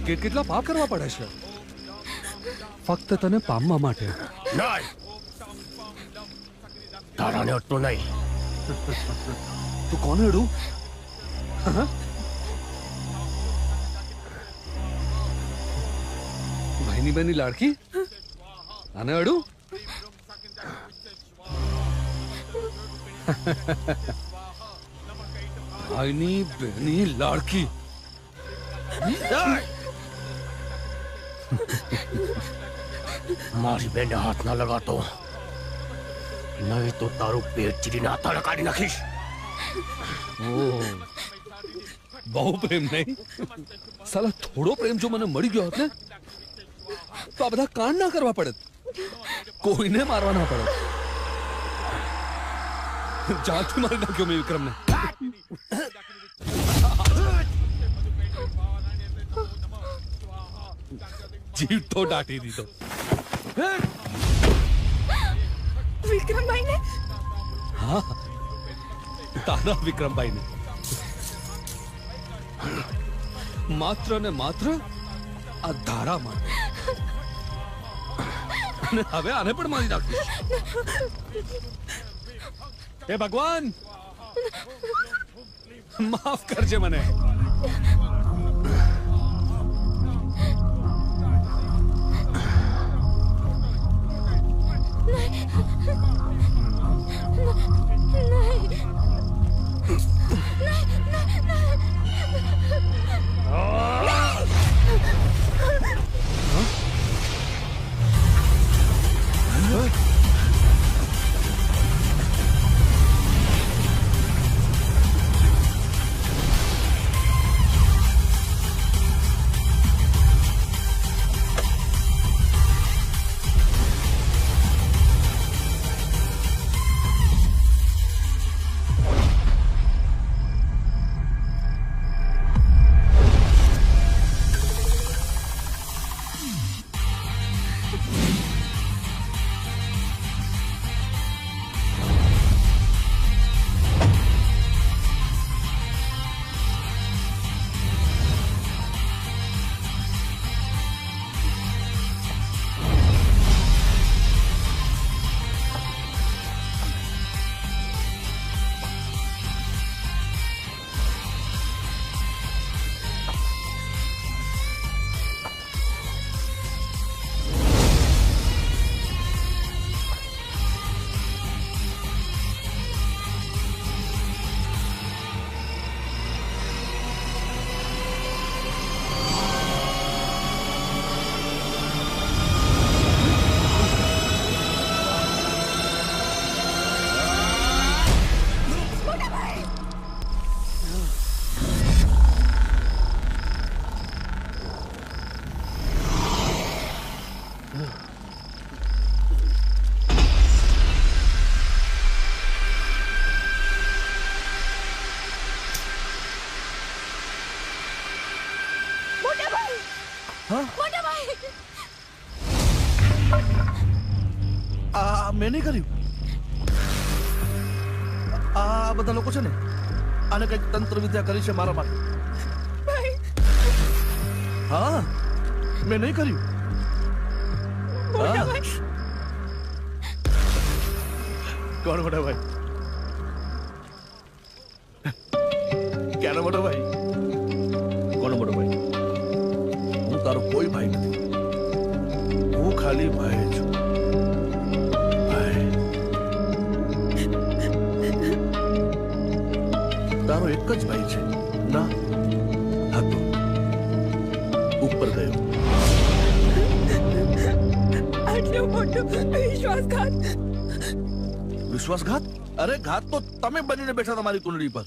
કેટલા પાપ કરવા પડે છે ફક્ત તને પામવા માટે. નહીં તારાને અટલું નહીં. તું કોને અડું? ભાઈની બેની લાડકી આને અડું? ભાઈની બહેની લાડકી. મારી બેનને હાથ ના લગાતો, નહીં તો તારું પેટ ચીરીને આથાળે કાઢી નાખીશ. બહુ પ્રેમ નહીં? સાલા થોડો પ્રેમ જો મને મળી ગયો હોત ને તો આ બધા કાંડ ના કરવા પડત, કોઈને મારવા ના પડત. જાનથી મારી નાખ્યો મેં વિક્રમને. જીવ તો દાટી દીધો. વિક્રમભાઈ ને? હા, તારા વિક્રમભાઈ ને. માત્ર ને માત્ર આ ધારા માટે. અને હવે આને પણ મારી નાખીશ. હે ભગવાન, માફ કરજે મને. મેં નહીં કર્યું. આ બધા લોકો છે ને આને કઈક તંત્ર વિદ્યા કરી છે મારા માટે. હા, મેં નહીં કર્યું. કોણ મોટા ભાઈ? ક્યાંનો મોટો ભાઈ? કોનો મોટો ભાઈ? હું તારો કોઈ ભાઈ નથી, હું ખાલી ભાઈ છું. તારો એક જ ભાઈ છે ના? હતો, ઉપર ગયો. આટલો મોટો વિશ્વાસઘાત! વિશ્વાસઘાત? અરે ઘાત તો તમે બનીને બેઠા તમારી કુંડળી પર.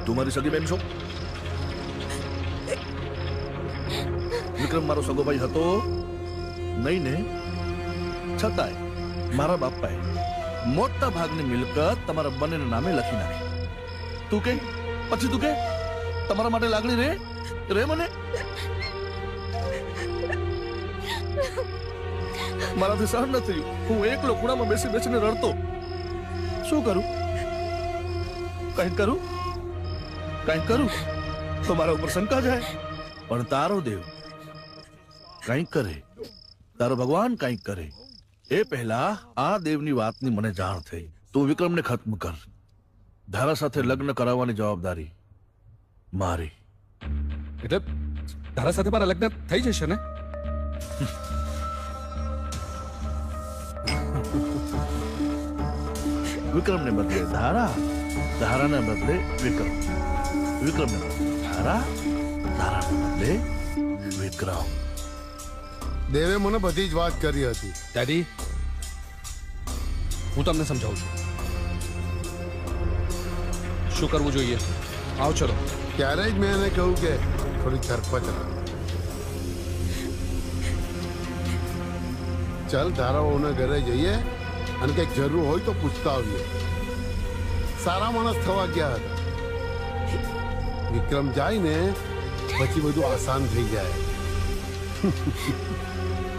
તું મારી સગી બેન છો? વિક્રમ મારો સગો ભાઈ હતો નહીં ને? છતાંય મારા બાપાએ મોટા ભાગની મિલકત તમારા બંનેના નામે લખી નાખી. તું કે પછી તું કે તમારા માટે લાગણી રે રે મને? મારાથી સહન ન થયું. હું એકલો ખૂણામાં બેસી બેસીને રડતો. શું કરું? કંઈક કરું તો મારા ઉપર શંકા જાય. પણ તારો દેવ કંઈક કરે, તારો ભગવાન કંઈક કરે એ પહેલા આ દેવની વાતની મને જાણ થઈ. તું વિક્રમને ખત્મ કર. ધારા સાથે લગ્ન કરાવવાની જવાબદારી મારી. એટલે ધારા સાથે મારા લગ્ન થઈ જશે ને? વિક્રમને બદલે ધારા, ધારાને બદલે વિક્રમ, વિક્રમને બદલે ધારા, ધારાને બદલે વિક્રમ. દેવે મને બધી જ વાત કરી હતી. ડેડી, હું તમને સમજાવું છું શું કરવું જોઈએ. આવો ચલો. ત્યારે જ મેં એને કહ્યું કે થોડી ધરપત રાખ. ચાલ ધારાઓના ઘરે જઈએ અને કંઈક જરૂર હોય તો પૂછતા આવીએ. સારા માણસ થવા ગયા હતા. વિક્રમ જાય ને પછી બધું આસાન થઈ જાય.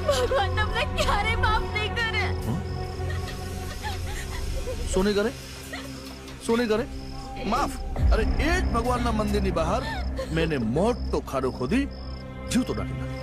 ભગવાન તમને ક્યારે માફ નહીં કરે. શું નહીં કરે? શું નહીં કરે? માફ? અરે એ જ ભગવાનના મંદિરની બહાર મેં એને મોટો ખાડો ખોદી જીવતો નાખી નાખ્યો.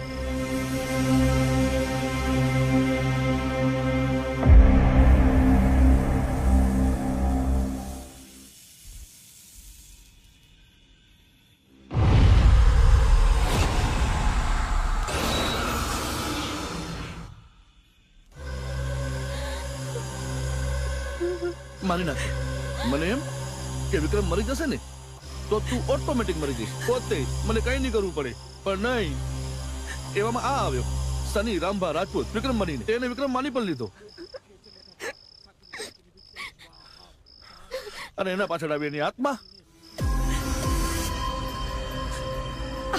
મારી નાખે. મને એમ કે વિક્રમ મરી જશે ને તો તું ઓટોમેટિક મરી જઈશ પોતે, મને કઈ નહીં કરવું પડે. પણ નહીં, એવામાં આ આવ્યો સની રામભા રાજપૂત વિક્રમ બનીને. તેને વિક્રમ માની પણ લીધો અને એના પાછળ આવી એની આત્મા.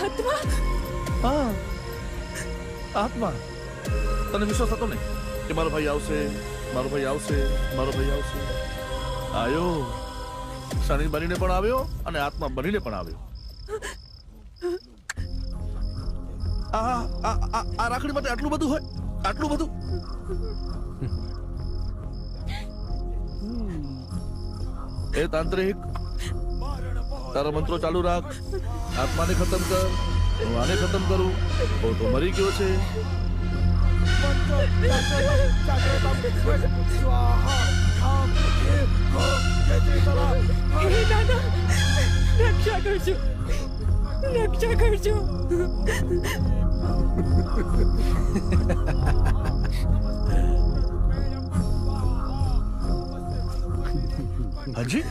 આત્મા? હા, આત્મા. તને વિશ્વાસ હતો ને કે મારો ભાઈ આવશે, મારો ભાઈ આવશે, મારો ભાઈ આવશે? આયો. શનિ બનીને પણ આવ્યો અને આત્મા બનીને પણ આવ્યો. આ રાખડી માટે આટલું બધું હોય? આટલું બધું? એ તાંત્રિક, તારા મંત્રો ચાલુ રાખ. આત્માને ખતમ કર, હું આને ખતમ કરું. તો મરી ગયો છે. રક્ષા કરજો, રક્ષા કરજો. હજી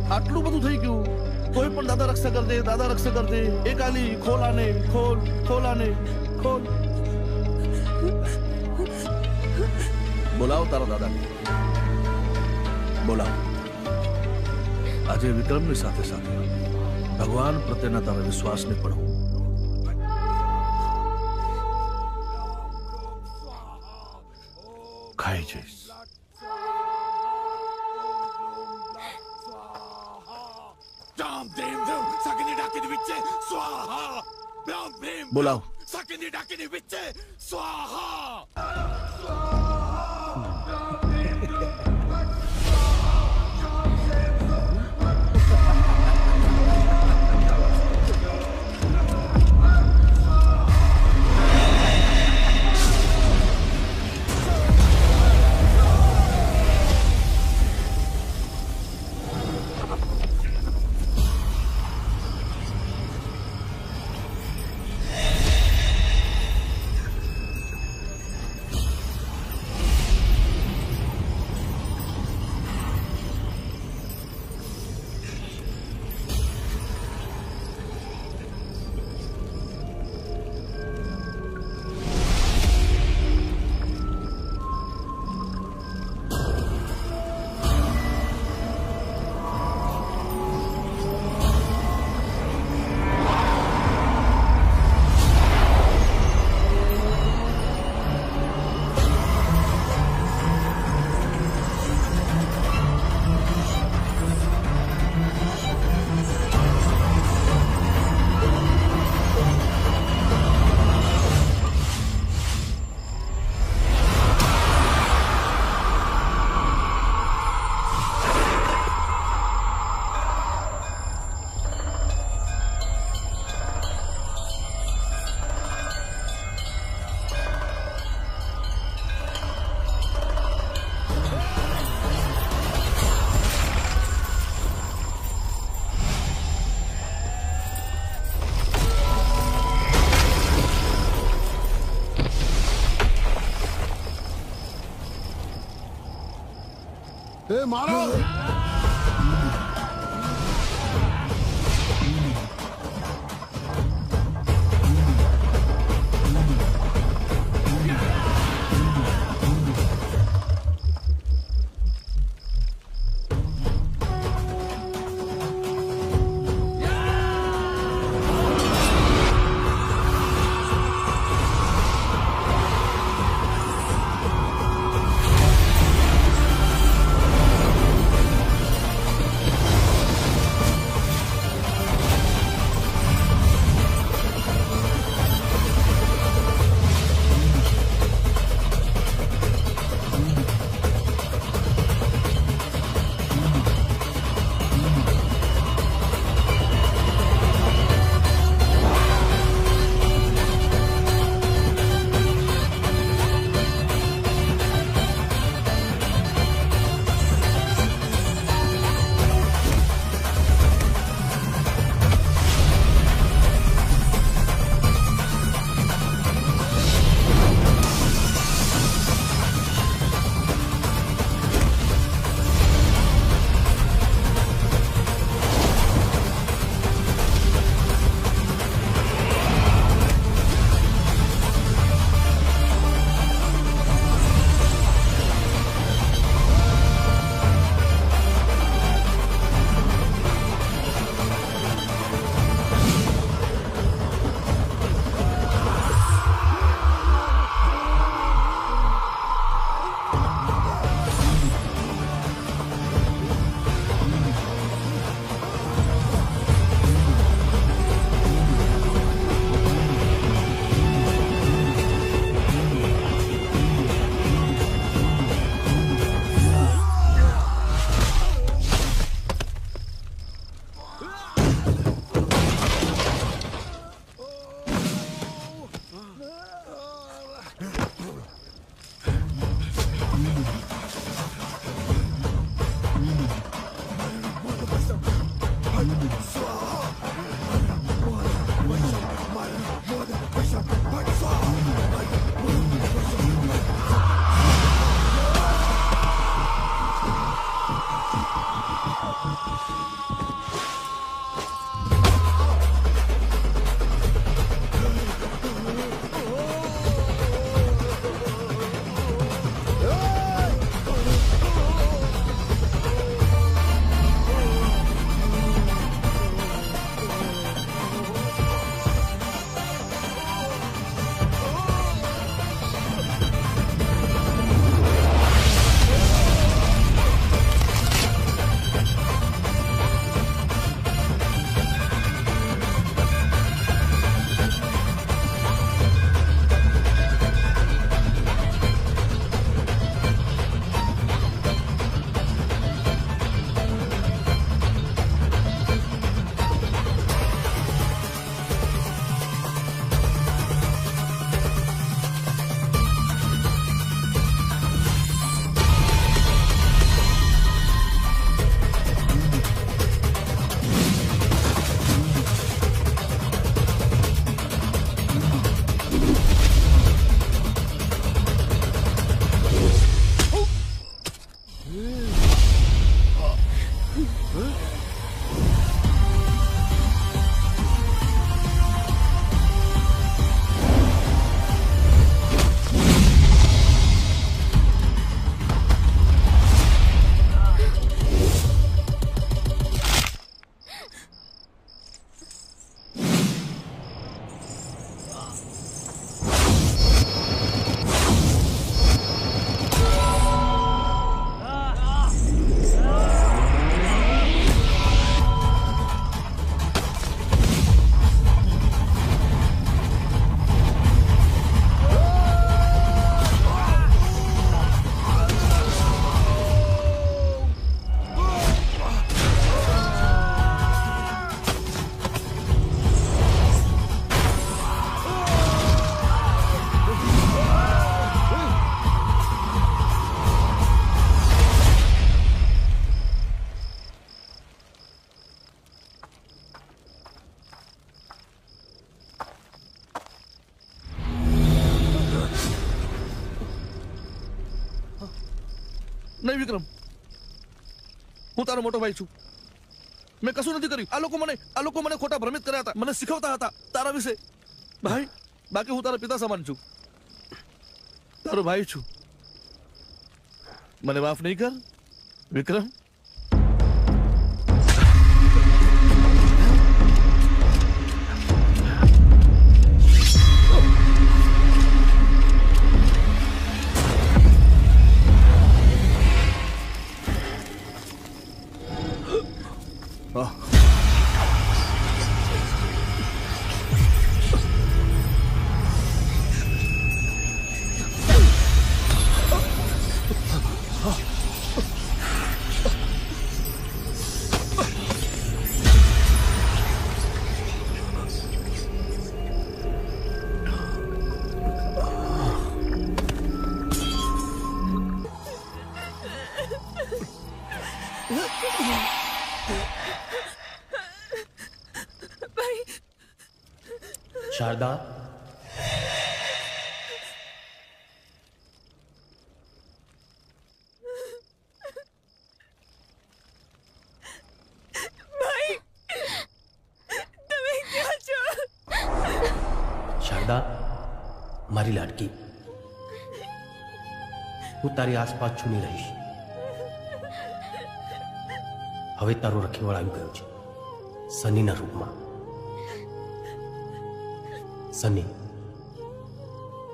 આટલું બધું થઈ ગયું કોઈ પણ દાદા રક્ષા કર દે, દાદા રક્ષા કર દે. એ કાલી ખોલ આને, ખોલ, ખોલ આને, ખોલ. બોલાવ તારા દાદાને, બોલાવ. આજે વિક્રમની સાથે સાથે ભગવાન પ્રત્યેના તારા વિશ્વાસને પણ હું ખાઈ જઈશ. બોલાવ. એ મારો નહીં વિક્રમ, હું તારો મોટો ભાઈ છું. મેં કશું નથી કર્યું. આ લોકો મને ખોટા ભ્રમિત કર્યા હતા, મને શીખવતા હતા તારા વિશે. ભાઈ, બાકી હું તારા પિતા સમાન છું, તારો ભાઈ છું. મને માફ નહીં કર વિક્રમ. શારદા, શારદા, મારી લાડકી, હું તારી આસપાસ છુની રહીશ. હવે તારો રખેવાળ આવી ગયો છે સનીના રૂપમાં. સની,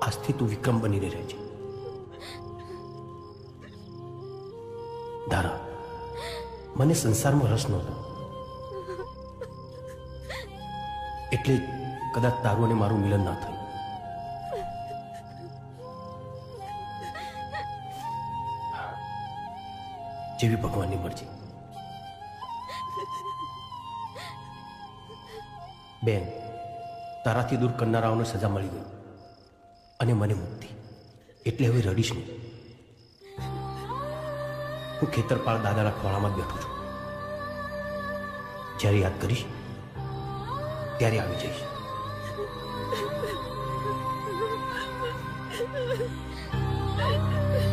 આજથી તું વિક્રમ બનીને રહે છે. ધારા, મને સંસારમાં રસ નહોતો, એટલે કદાચ તારું અને મારું મિલન ના થયું. જેવી ભગવાનની મરજી. બેન, તારાથી દૂર કરનારાઓને સજા મળી ગઈ અને મને મુક્તિ. એટલે હવે રડીશ નહીં. હું ખેતરપાળ દાદાના ખોળામાં બેઠો છું. જ્યારે યાદ કરીશ ત્યારે આવી જઈશ. Thank you.